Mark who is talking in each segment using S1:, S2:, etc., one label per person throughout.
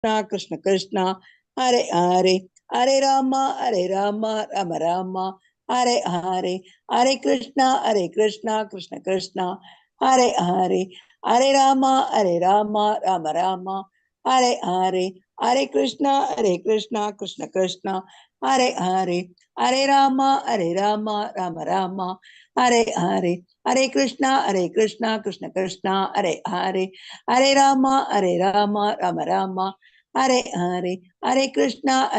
S1: Krishna Krishna, Hare Hare, Hare Rama, Rama Rama, Hare Hare, Hare Krishna, Krishna Krishna, Hare Hare, Hare Rama, Rama Rama, Hare Hare, Hare Krishna, Krishna Krishna, Hare Hare, Hare Rama, Rama Rama, Hare Hare, Hare Krishna, Krishna Krishna, Hare Hare, Hare Rama, Rama Rama, Hare Hare, Hare Krishna,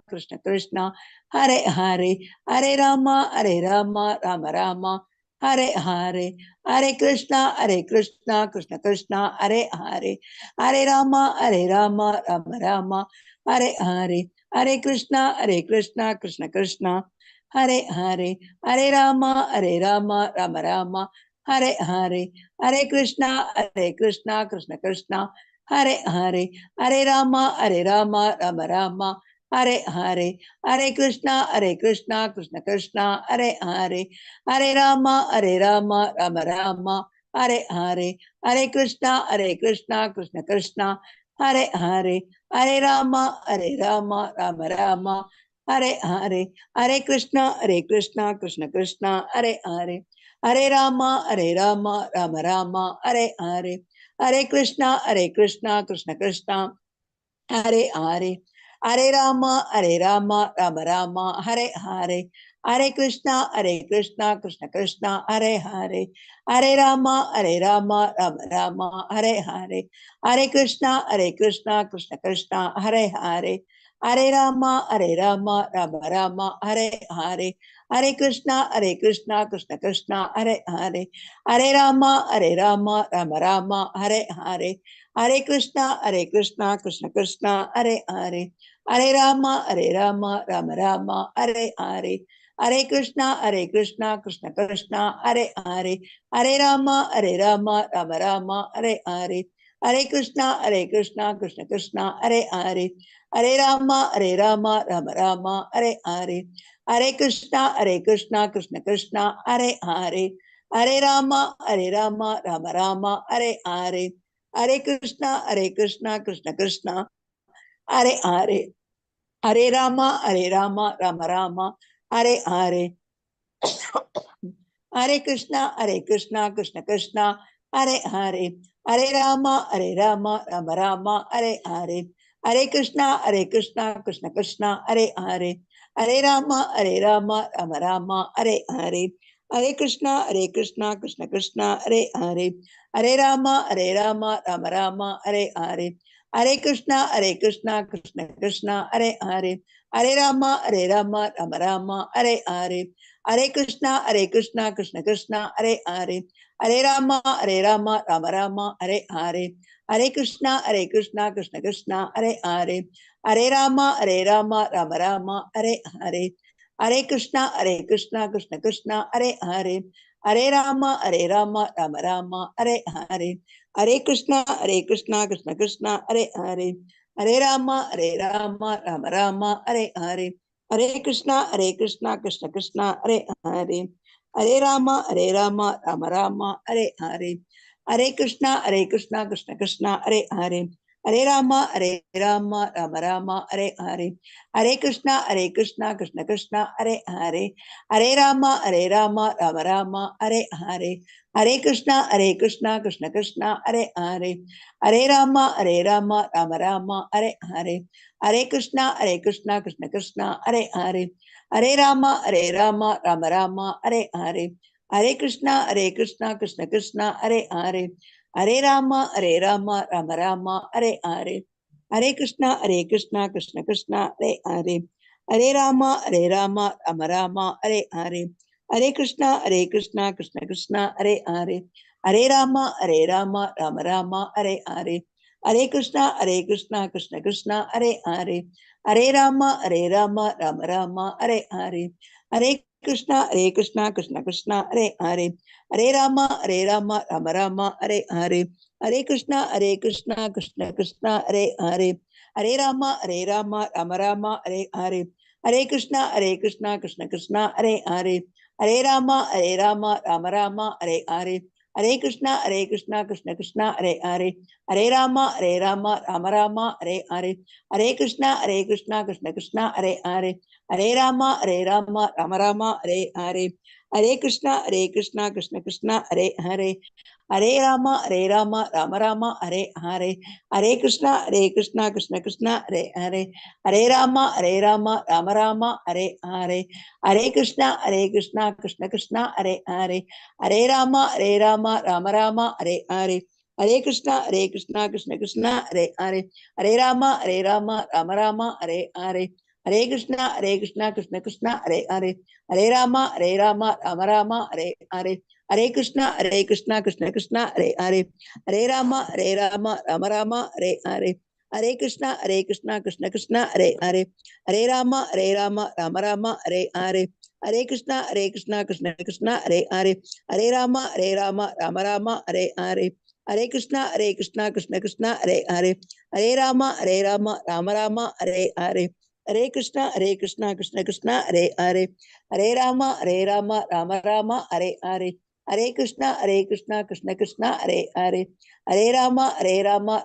S1: Krishna Krishna, Hare Hare, Hare Rama, Rama Rama, Hare Hare, Hare Krishna, Krishna Krishna, Hare Hare, Hare Rama, Rama Rama, Hare Hare, Hare Krishna, Krishna Krishna, Hare Hare, Hare Rama, Rama Rama, Hare Hare, Hare Krishna, Krishna Krishna, Hare Hare, Hare Rama, Rama Rama, Hare Hare, Hare Krishna, Krishna Krishna, Hare Hare, Hare Rama, Rama Rama, Hare Hare, Hare Krishna, Krishna Krishna, Hare Hare, Hare Rama, Rama Rama, Hare Hare, Hare Krishna, Krishna Krishna, Hare Hare, Hare Rama, Rama Rama, Hare Hare, Hare Krishna, Krishna Krishna, Hare Hare, Hare Rama, Rama Rama, Hare Hare, Hare Krishna, Krishna Krishna, Hare Hare, Hare Rama, Rama Rama, Hare Hare, Hare Krishna, Krishna Krishna, Hare Hare, Hare Rama, Rama Rama, Hare Hare, Hare Krishna, Krishna Krishna, Hare Hare, Hare Rama, Rama Rama, Hare Hare, Hare Krishna, Krishna Krishna, Hare Hare, Hare Rama, Rama Rama, Hare Hare, Hare Krishna, Krishna Krishna, Hare Hare, Hare Rama, Rama Rama, Hare Hare, Hare Krishna, Krishna Krishna, Hare Hare, Hare Rama, Rama Rama, Hare Hare, Hare Krishna, Krishna Krishna, Hare Hare, Hare Rama, Rama Rama, Hare Hare, Hare Krishna, Krishna Krishna, Hare Hare, Hare Rama, Rama Rama, Hare Hare, Hare Krishna, Krishna Krishna, Hare Hare, Hare Rama, Rama Rama, Hare Hare, Hare Krishna, Krishna Krishna, Hare Hare, Hare Rama, Rama Rama, Hare Hare, Hare Krishna, Krishna Krishna, Hare Hare, Hare Rama, Rama Rama, Hare Hare, Hare Krishna, Krishna Krishna, Hare Hare, Hare Rama, Rama Rama, Hare Hare, Hare Krishna, Krishna Krishna, Hare Hare, Hare Rama, Rama Rama, Hare Hare, Hare Krishna, Krishna Krishna, Hare Hare, Hare Rama, Rama Rama, Hare Hare, Hare Krishna, Krishna Krishna, Hare Hare, Hare Rama, Rama Rama, Hare Hare, Hare Krishna, Krishna Krishna, Hare Hare, Hare Rama, Rama Rama, Hare Hare, Hare Krishna, Krishna Krishna, Hare Hare, Hare Rama, Rama Rama, Hare Hare, Hare Krishna, Krishna Krishna, Hare Hare, Hare Rama, Rama Rama, Hare Hare, Hare Krishna, Krishna Krishna, Hare Hare, Hare Rama, Rama Rama, Hare Hare, Hare Krishna, Krishna Krishna, Hare Hare, Hare Rama, Rama Rama, Hare Hare, Hare Krishna, Krishna Krishna, Hare Hare, Hare Rama, Rama Rama, Hare Hare, Hare Krishna, Krishna Krishna, Hare Hare, Hare Rama, Rama Rama, Hare Hare, Hare Krishna, Krishna Krishna, Hare Hare, Hare Rama, Rama Rama, Hare Hare, Hare Krishna, Krishna Krishna, Hare Hare, Hare Rama, Rama Rama, Hare Hare, Hare Krishna, Krishna Krishna, Hare Hare, Hare Rama, Rama Rama, Hare Hare, Hare Krishna, Krishna Krishna, Hare Hare, Hare Rama, Rama Rama, Hare Hare, Hare Krishna, Krishna Krishna, Hare Hare, Hare Rama, Rama Rama, Hare Hare, Hare Krishna, Krishna Krishna, Hare Hare, Hare Rama, Rama Rama, Hare Hare, Hare Krishna, Krishna Krishna, Hare Rama, Rama Rama, Hare Krishna, Krishna Krishna, Hare Rama, Rama Rama, Hare Krishna, Krishna Krishna, Hare Rama, Rama Rama, Hare Krishna, Krishna Krishna, Hare Rama, Rama Rama, Hare Krishna, Krishna Krishna, Hare Rama, Rama Rama, Hare Krishna, Krishna Krishna, Hare Rama, Rama Rama, Hare Krishna, Krishna Krishna, Hare Rama, Rama Rama, Hare Krishna, Krishna Krishna, Hare Rama, Rama Rama, Hare Krishna, Krishna Krishna, Hare Rama, Rama Rama, Hare Krishna, Krishna Krishna, Hare Rama, Rama Rama, Hare Krishna, Krishna Krishna, Hare Rama, Rama Rama, Hare Krishna, Krishna Krishna, Hare Rama, Rama Rama, Hare Krishna, Krishna Krishna, Hare Rama, Rama Rama, Hare Krishna, Krishna Krishna, Hare Rama, Rama Rama, Hare Krishna, Krishna Krishna, Hare Rama, Rama Rama, Hare Krishna, Krishna Krishna, Hare Rama,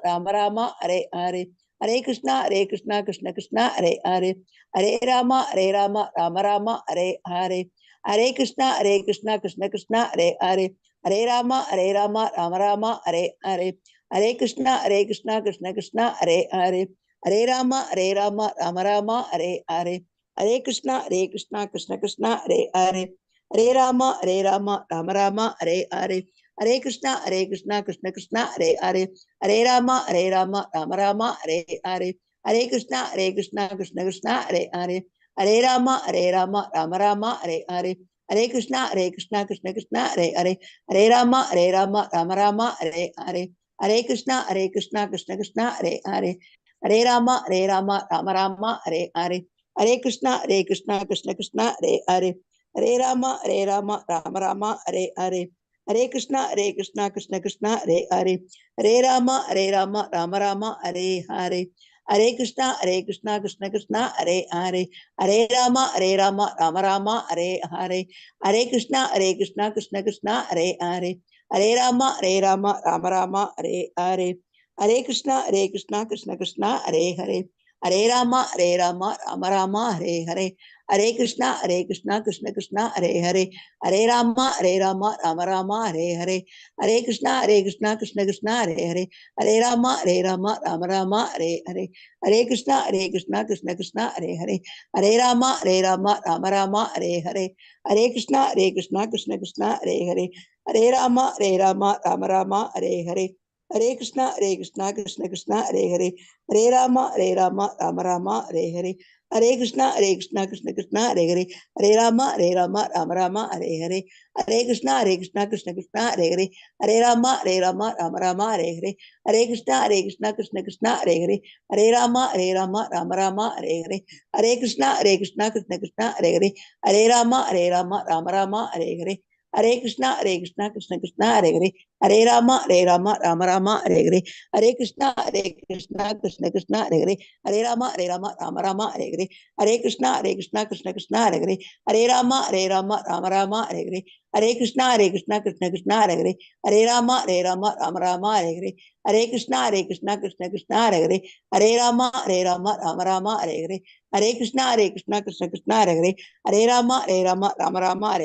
S1: Rama Rama, Hare Krishna, Krishna Krishna, Hare Rama, Rama Rama, Hare Krishna, Krishna Krishna, Hare Rama, Rama Rama, Hare Krishna, Krishna Krishna, Hare Rama, Rama Rama, Hare Krishna, Krishna Krishna, Hare Rama, Rama Rama, Hare Krishna, Krishna Krishna, Hare Rama, Rama Rama, Hare Krishna, Krishna Krishna, Hare Rama, Rama Rama, Hare Krishna, Krishna Krishna, Hare Rama, Rama Rama, Hare Krishna, Krishna Krishna, Hare Rama, Rama Rama, Hare Krishna, Krishna Krishna, Hare Rama, Rama Rama, Hare Krishna, Krishna Krishna, Hare Rama, Rama Rama, Hare Krishna, Krishna Krishna, Hare Rama, Rama Rama, Hare Krishna, Krishna Krishna, Hare Rama, Rama Rama, Hare Krishna, Krishna Krishna, Hare Rama, Rama Rama, Hare Krishna, Krishna Krishna, Hare Rama, Rama Rama, Hare Krishna, Krishna Krishna, Hare Rama, Rama Rama, Hare Krishna, Krishna Krishna, Hare Rama, Rama Rama, Hare Krishna, Krishna Krishna, Hare Rama, Rama Rama, Hare Krishna, Krishna Krishna, Hare Rama, Rama Rama, Hare Krishna, Krishna Krishna, Hare Rama, Rama Rama, Hare Krishna, Krishna Krishna, Hare Rama, Rama Rama, Hare Krishna, Krishna Krishna, Hare Rama, Rama Rama, Hare Krishna, Krishna Krishna, Hare Rama, Rama Rama, Hare Krishna, Krishna Krishna, Hare Rama, Rama Rama, Hare Krishna, Krishna Krishna, Hare Rama, Rama Rama, Hare Krishna, Krishna Krishna, Hare Rama, Rama Rama,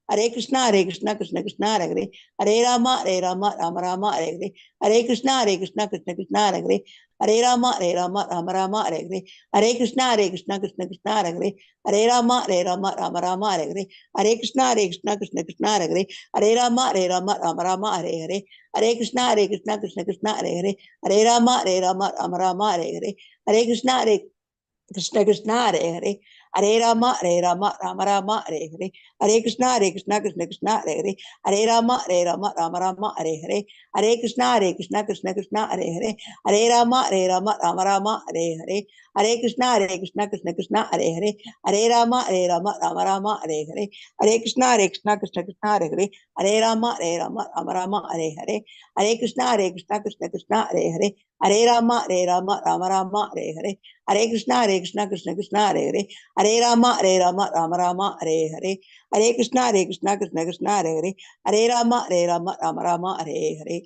S1: Hare Krishna, Krishna Krishna, Hare Rama, Rama Rama, Hare Krishna, Krishna Krishna, Hare Rama, Rama Rama, Hare Krishna, Krishna Krishna, Hare Rama, Rama Rama, Hare Krishna, Krishna Krishna, Hare Rama, Rama Rama, Hare Krishna, Krishna Krishna, Hare Rama, Rama Rama, Hare Krishna, Krishna Krishna, Hare Rama, Rama Rama, Hare Krishna, Krishna Krishna, Hare Rama, Rama Rama, Hare Krishna, Krishna Krishna, Hare Rama, Rama Rama, Hare Krishna, Krishna Krishna, Hare Rama, Rama Rama, Hare Krishna, Krishna Krishna, Hare Rama, Rama Rama, Hare Krishna, Krishna Krishna, Hare Rama, Rama Rama, Hare Hare, Hare Krishna, Krishna Krishna, Hare Hare, Hare Rama, Rama Rama, Hare Hare, Hare Krishna, Krishna Krishna, Hare Hare, Hare Rama, Rama Rama, Hare Hare.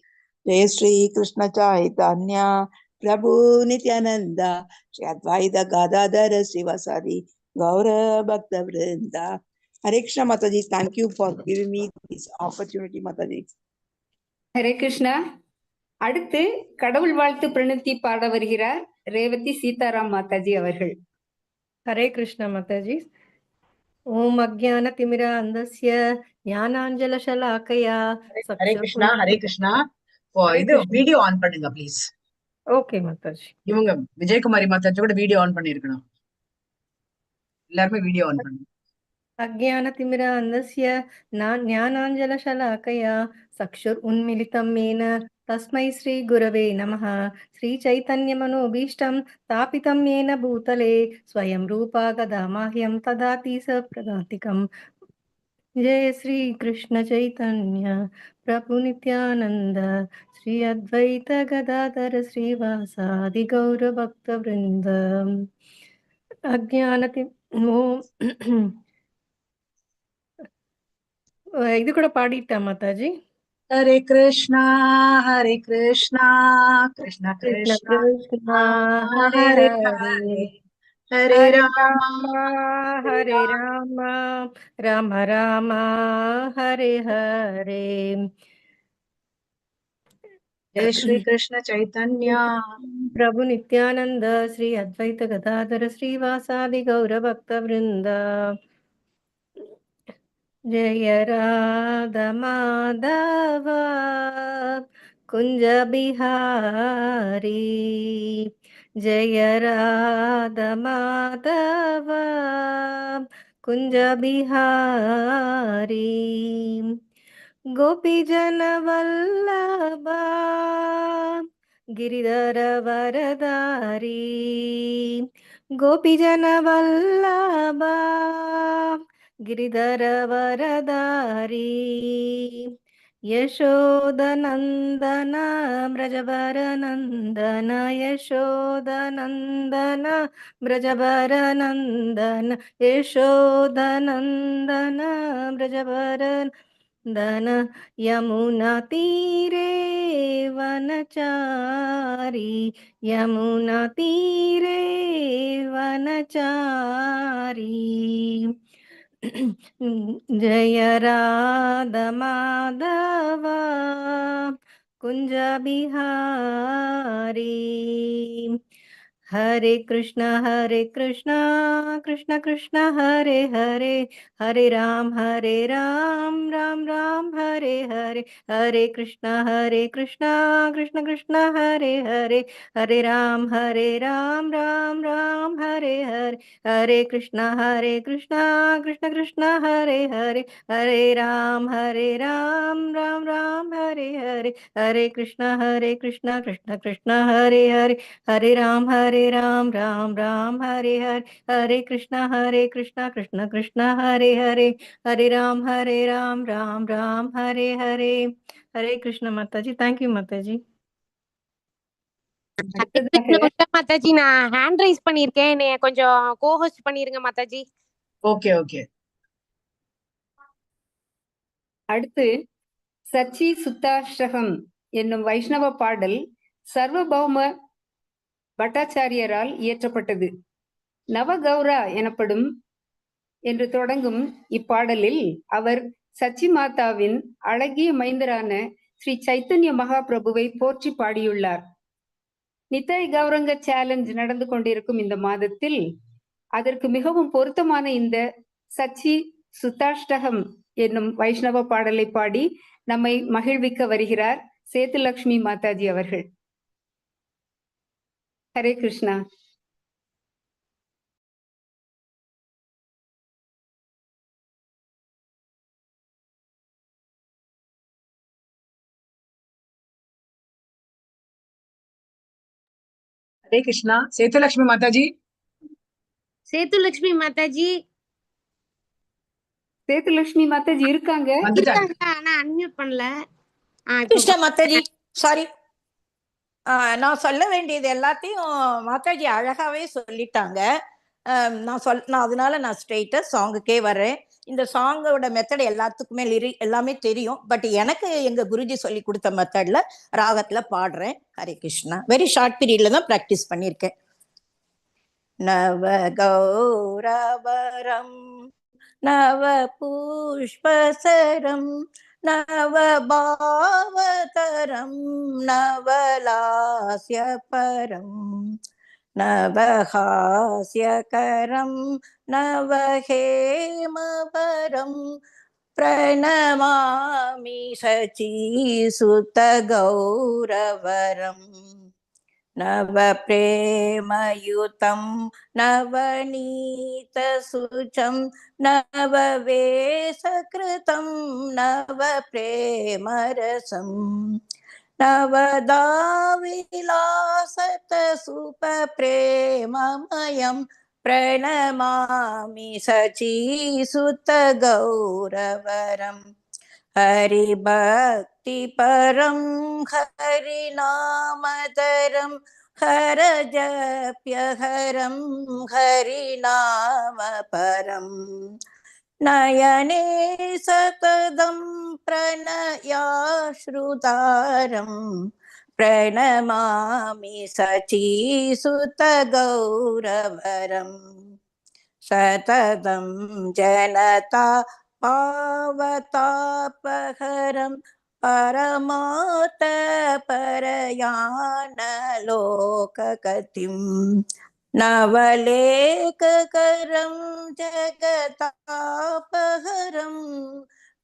S1: Jai Shri Krishna Chaitanya Prabhu Nityananda Shri Advaita Gadadhara Sivasadi Gaura Bhakta Vrinda. Hare Krishna Mataji, thank you for giving me this opportunity, Mataji.
S2: Hare Krishna. அடுத்து கடவுள் வாழ்த்து பிரணத்தி பாட வருகிறார் ரேவதி சீதாராம் மாதாஜி அவர்கள்.
S3: ஹரே கிருஷ்ணா மாதாஜி. ஓம் அக்ஞான திமிர அந்தஸ்ய ஞானாஞ்சல ஷலாக்கயா.
S4: ஹரே கிருஷ்ணா. ஹரே கிருஷ்ணா. இது video on பண்ணுங்க please.
S3: Okay Mataji.
S4: இவங்க விஜயகுமாரி மாதாஜி கூட வீடியோ ஆன் பண்ணிருக்கணும். எல்லாருமே வீடியோ ஆன் பண்ணுங்க.
S3: அக்ஞான திமிர அந்தஸ்ய ஞானாஞ்சல ஷலாக்கயா சக்ஷுர் உன்மிலிதம் மேன தஸ்மை ஸ்ரீ குரவே நமः. ஸ்ரீ சைத்தன்ய மனோபீஷ்டம் தாபிதம் ஏன பூதலே ஸ்வயம் ரூபா கதா மாஹ்யம் ததாதி ச பிரதாதிகம். जय श्री कृष्ण चैतन्य प्रभु नित्यानंद श्री अद्वैत गदाधर श्रीवासादि गौर भक्त वृंद. अज्ञानति இது கூட பாடிட்டா மாதாஜி?
S4: ஹரே கிருஷ்ணா கிருஷ்ணா
S3: கிருஷ்ண
S4: கிருஷ்ணா
S3: கிருஷ்ணா ஹரே
S4: ஹரே
S3: ஹரே
S4: ஹரே
S3: ஹரே
S4: ராமா
S3: ராம ஹரே ராம ராம ராம ஹரே ஹரே.
S4: ஜெய் ஸ்ரீ கிருஷ்ண சைத்தன்யா
S3: प्रभु नित्यानंद श्री अद्वैत गदाधर श्रीवासादि गौर भक्त वृंद. जय राधा माधव कुंज बिहारी. जय राधा माधव कुंज बिहारी. गोपी जन वल्लभा गिरिधर वरदारी. गोपी जन वल्लभा गिरिधर वरदारी. यशोदनंदन ब्रजवर नंदन यशोदनंदन ब्रजवर नंदन यशोदनंदन ब्रजवर दन यमुना तीरे वनचारी. यमुना तीरे वनचारी. जय राधा माधव कुंज बिहारी. हरे कृष्ण कृष्ण कृष्ण हरे हरे हरे राम राम राम हरे हरे. हरे कृष्ण कृष्ण कृष्ण हरे हरे हरे राम राम राम हरे हरे. हरे कृष्ण कृष्ण कृष्ण हरे हरे हरे राम राम राम हरे हरे. हरे कृष्ण कृष्ण कृष्ण हरे हरे हरे राम राम हरे हरे. हरे कृष्ण कृष्ण कृष्ण हरे हरे हरे राम राम राम हरे हरे. हरे कृष्ण माताजी. थैंक यू माताजी.
S5: மாதாஜி நான் ஹேண்ட் ரைஸ் பண்ணிருக்கேன், என்னைய கொஞ்சம் கோஹோஸ்ட் பண்ணிருங்க மாதாஜி.
S4: Okay okay.
S2: அடுத்து சச்சி சுத்தாஷ்டகம் என்னும் வைஷ்ணவ பாடல் சர்வபௌம பட்டாச்சாரியரால் இயற்றப்பட்டது. நவகௌரா எனப்படும் என்று தொடங்கும் இப்பாடலில் அவர் சச்சி மாதாவின் அழகிய மைந்தரான ஸ்ரீ சைத்தன்ய மகாபிரபுவை போற்றி பாடியுள்ளார். நித்தாய் கௌரங்க சேலஞ்ச் நடந்து கொண்டிருக்கும் இந்த மாதத்தில் அதற்கு மிகவும் பொருத்தமான இந்த சச்சி சுத்தாஷ்டகம் என்னும் வைஷ்ணவ பாடலை பாடி நம்மை மகிழ்விக்க வருகிறார் சேதுலக்ஷ்மி மாதாஜி அவர்கள். ஹரே கிருஷ்ணா.
S4: ஹரே கிருஷ்ணா. சேதுலக்ஷ்மி மாதாஜி.
S5: சேதுலக்ஷ்மி மாதாஜி.
S2: சேதுலக்ஷ்மி மாதாஜி இருக்காங்க,
S5: ஆனா அன்மியூட் பண்ணல.
S6: கிருஷ்ணா மாதாஜி, சாரி. நான் சொல்ல வேண்டியது எல்லாத்தையும் மாதாஜி அழகாவே சொல்லிட்டாங்க. நான் அதனால நான் ஸ்ட்ரெயிட்டா சாங்குக்கே வரேன். இந்த சாங்கோட மெத்தட் எல்லாத்துக்குமே எல்லாமே தெரியும். பட் எனக்கு எங்க குருஜி சொல்லி கொடுத்த மெத்தட்ல ராகத்துல பாடுறேன். ஹரே கிருஷ்ணா. வெரி ஷார்ட் பீரியட்ல தான் ப்ராக்டிஸ் பண்ணியிருக்கேன். நவ கௌரவரம் நவ புஷ்பசரம் நவ பாவதரம் நவலாஸ்யபரம் நவஹாஸ்யகரம் நவஹேமபரம் பிரணமாமி சச்சீசுதகௌரவரம் நவ பிரேமயுதம் நவநீதசுச்சம் நவவேசகிருதம் நவ பிரேமரசம் நவதாவிலாசத சுபப்ரேமமயம் பிரணமாமி சச்சீசுதகௌரவரம் ஹரிபக்திபரம் ஹரிநாமதரம் ஹரஜப்யஹரம் ஹரிநாமபரம் நயனே சததம் பிரணயாஸ்ருதாரம் பிரணமாமி சச்சீசுதகௌரவரம் சததம் ஜனதா பாவதாபஹரம் பரமார்த்த பரயானலோககதிம் நவலேககரம் ஜகதாபஹரம்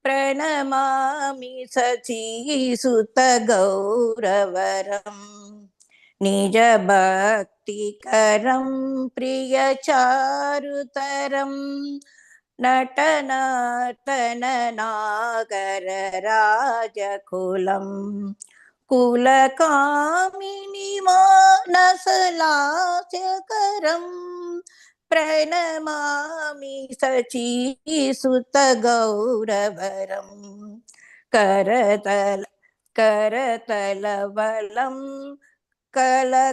S6: பிரணமாமி சச்சீசுதகௌரவரம் நிஜபக்திகரம் பிரியசாருதரம் நட்டனர்த்தனநாகரராஜகுலம் குலகாமினி மானசலாஸ்யகரம் பிரணமாமி சச்சீசுதகௌரவரம் கரதலவலம் கலகண்டரவம்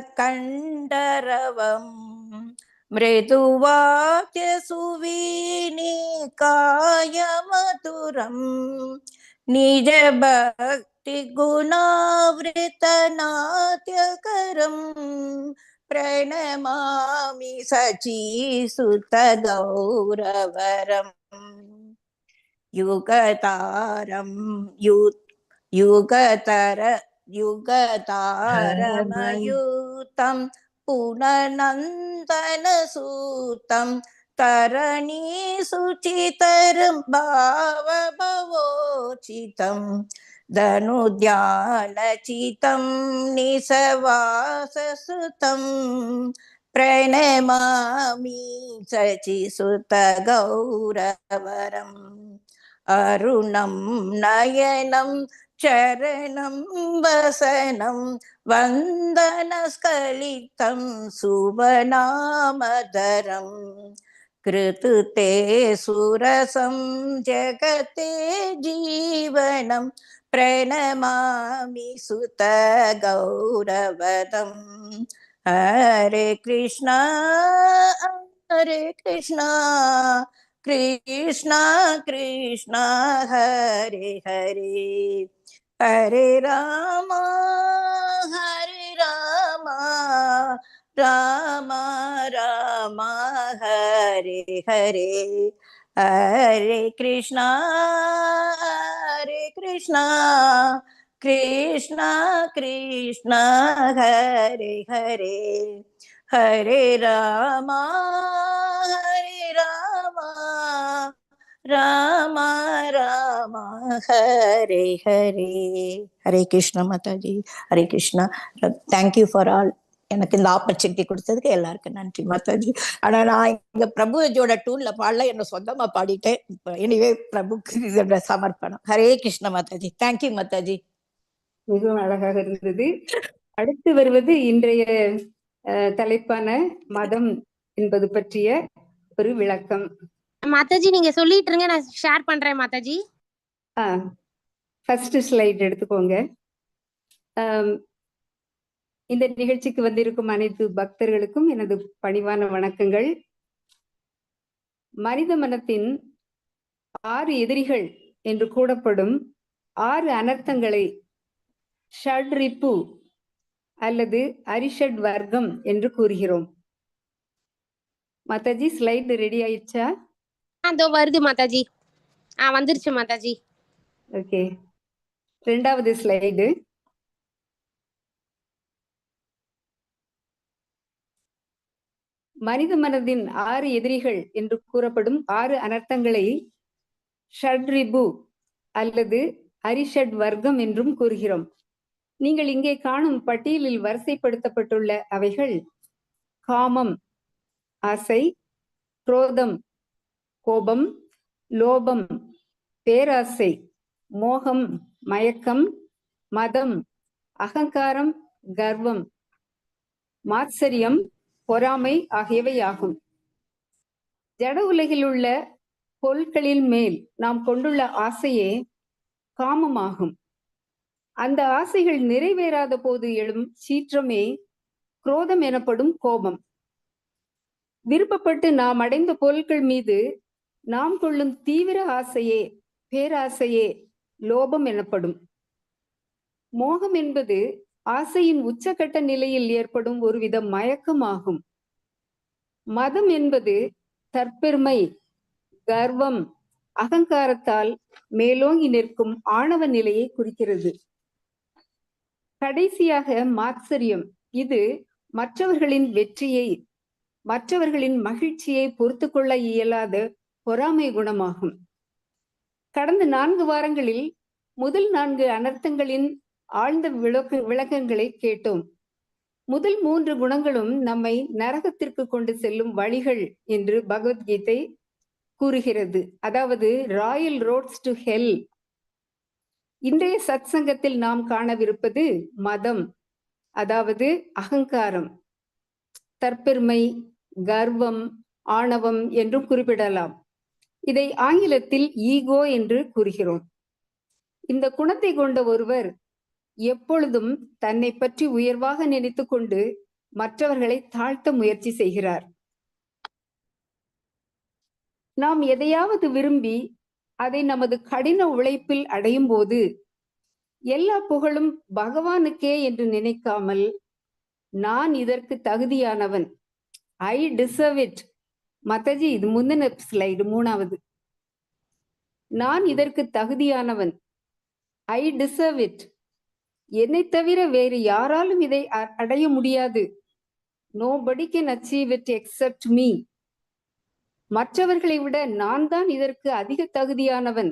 S6: மிருதுவாக்ய சுவீனிகாயமதுரம் நிஜபக்தி குணாவ்ருதநாத்யகரம் பிரணமாமி சச்சீசுதகௌரவரம் யுகதாரம் யுகதாரமயூதம் புனநந்தனசூதம் தரணி சுச்சிதரம் பாவபவோச்சிதம் தனுத்யானசிதம் நிசவாசசுதம் பிரணமாமி சச்சிசுதகௌரவரம் அருணம் நயனம் சரணம் வசனம் வந்தனஸ்கலிதம் சுவநாமதரம் கிருதுதே சுரசம் ஜகதே ஜீவனம் பிரணமாமி சுதகௌரவரம் ஹரே கிருஷ்ணா கிருஷ்ணா கிருஷ்ணா ஹரே ஹரே ஹரே ராமா ராம ராம ஹரே ஹரே ஹரே கிருஷ்ணா கிருஷ்ணா கிருஷ்ணா ஹரே ஹரே ஹரே ராமா ராம ராம ஹரே ஹரே. ஹரே கிருஷ்ணா மாதாஜி. ஹரே கிருஷ்ணா. Thank you for all. எனக்கு இந்த ஆப்பர்ச்சுனிட்டி கொடுத்ததுக்கு எல்லாருக்கும் நன்றி மாதாஜி. ஆனா நான் இங்க பிரபுஜோட டூன்ல பாடல, என்ன சொந்தமா பாடிட்டேன். எனிவே பிரபுக்கு இதோட சமர்ப்பணம். ஹரே கிருஷ்ண மாதாஜி. தேங்க்யூ மாதாஜி.
S2: மிகவும் அழகாக இருந்தது. அடுத்து வருவது இன்றைய தலைப்பான மதம் என்பது பற்றிய ஒரு விளக்கம்.
S5: மாதாஜி நீங்க சொல்லிட்டு இருங்க, நான் ஷேர் பண்றேன் மாதாஜி.
S2: ஃபர்ஸ்ட் ஸ்லைட் எடுத்துக்கோங்க. இந்த நிகழ்ச்சிக்கு வந்திருக்கும் அனைத்து பக்தர்களுக்கும் எனது பணிவான வணக்கங்கள். மனித மனத்தின் 6 எதிரிகள் என்று கூறப்படும் 6 அனர்த்தங்களை ஷட்ரிப்பு அல்லது அரிஷட் வர்க்கம் என்று கூறுகிறோம். மாதாஜி, ஸ்லைடு ரெடி ஆயிடுச்சா?
S5: அதோ வருது மாதாஜி. வந்துருச்சு மாதாஜி.
S2: ஓகே, 2வது ஸ்லைடு. மனித மனதின் 6 எதிரிகள் என்று கூறப்படும் 6 அனர்த்தங்களை ஷட்ரிபு அல்லது அரிஷட் வர்க்கம் என்றும் கூறுகிறோம். நீங்கள் இங்கே காணும் பட்டியலில் வரிசைப்படுத்தப்பட்டுள்ள அவைகள் காமம் ஆசை, குரோதம் கோபம், லோபம் பேராசை, மோகம் மயக்கம், மதம் அகங்காரம் கர்வம், மாத்சரியம் பொறாமை ஆகியவை ஆகும். ஜட உலகில் உள்ள பொருட்களின் மேல் நாம் கொண்டுள்ள ஆசையே காமமாகும். அந்த ஆசைகள் நிறைவேறாத போது எழும் சீற்றமே குரோதம் எனப்படும் கோபம். விருப்பப்பட்டு நாம் அடைந்த பொருட்கள் மீது நாம் கொள்ளும் தீவிர ஆசையே பேராசையே லோபம் எனப்படும். மோகம் என்பது ஆசையின் உச்சகட்ட நிலையில் ஏற்படும் ஒருவித மயக்கமாகும். மதம் என்பது தற்பெருமை கர்வம் அகங்காரத்தால் மேலோங்கி நிற்கும் ஆணவ நிலையை குறிக்கிறது. கடைசியாக மாத்சரியம், இது மற்றவர்களின் வெற்றியை மற்றவர்களின் மகிழ்ச்சியை பொறுத்து கொள்ள இயலாத பொறாமை குணமாகும். கடந்த 4 வாரங்களில் முதல் 4 அனர்த்தங்களின் ஆழ்ந்த விளக்கங்களை கேட்டோம். முதல் 3 குணங்களும் நம்மை நரகத்திற்கு கொண்டு செல்லும் வழிகள் என்று பகவத்கீதை கூறுகிறது. அதாவது ராயல் ரோட்ஸ் டு ஹெல். இன்றைய சத்சங்கத்தில் நாம் காணவிருப்பது மதம், அதாவது அகங்காரம், தற்பெருமை கர்வம் ஆணவம் என்றும் குறிப்பிடலாம். இதை ஆங்கிலத்தில் ஈகோ என்று கூறுகிறோம். இந்த குணத்தை கொண்ட ஒருவர் எப்பொழுதும் தன்னை பற்றி உயர்வாக நினைத்து கொண்டு மற்றவர்களை தாழ்த்த முயற்சி செய்கிறார். நாம் எதையாவது விரும்பி அதை நமது கடின உழைப்பில் அடையும் போது எல்லா புகழும் பகவானுக்கே என்று நினைக்காமல் நான் இதற்கு தகுதியானவன், ஐ டிசர்வ் இட். மாதாஜி, இது முந்தின ஸ்லைடு 3வது. நான் இதற்கு தகுதியானவன், ஐ டிசர்வ் இட். என்னை தவிர வேறு யாராலும் இதை அடைய முடியாது. Nobody can achieve it except me. மற்றவர்களை விட நான் தான் இதற்கு அதிக தகுதியானவன்,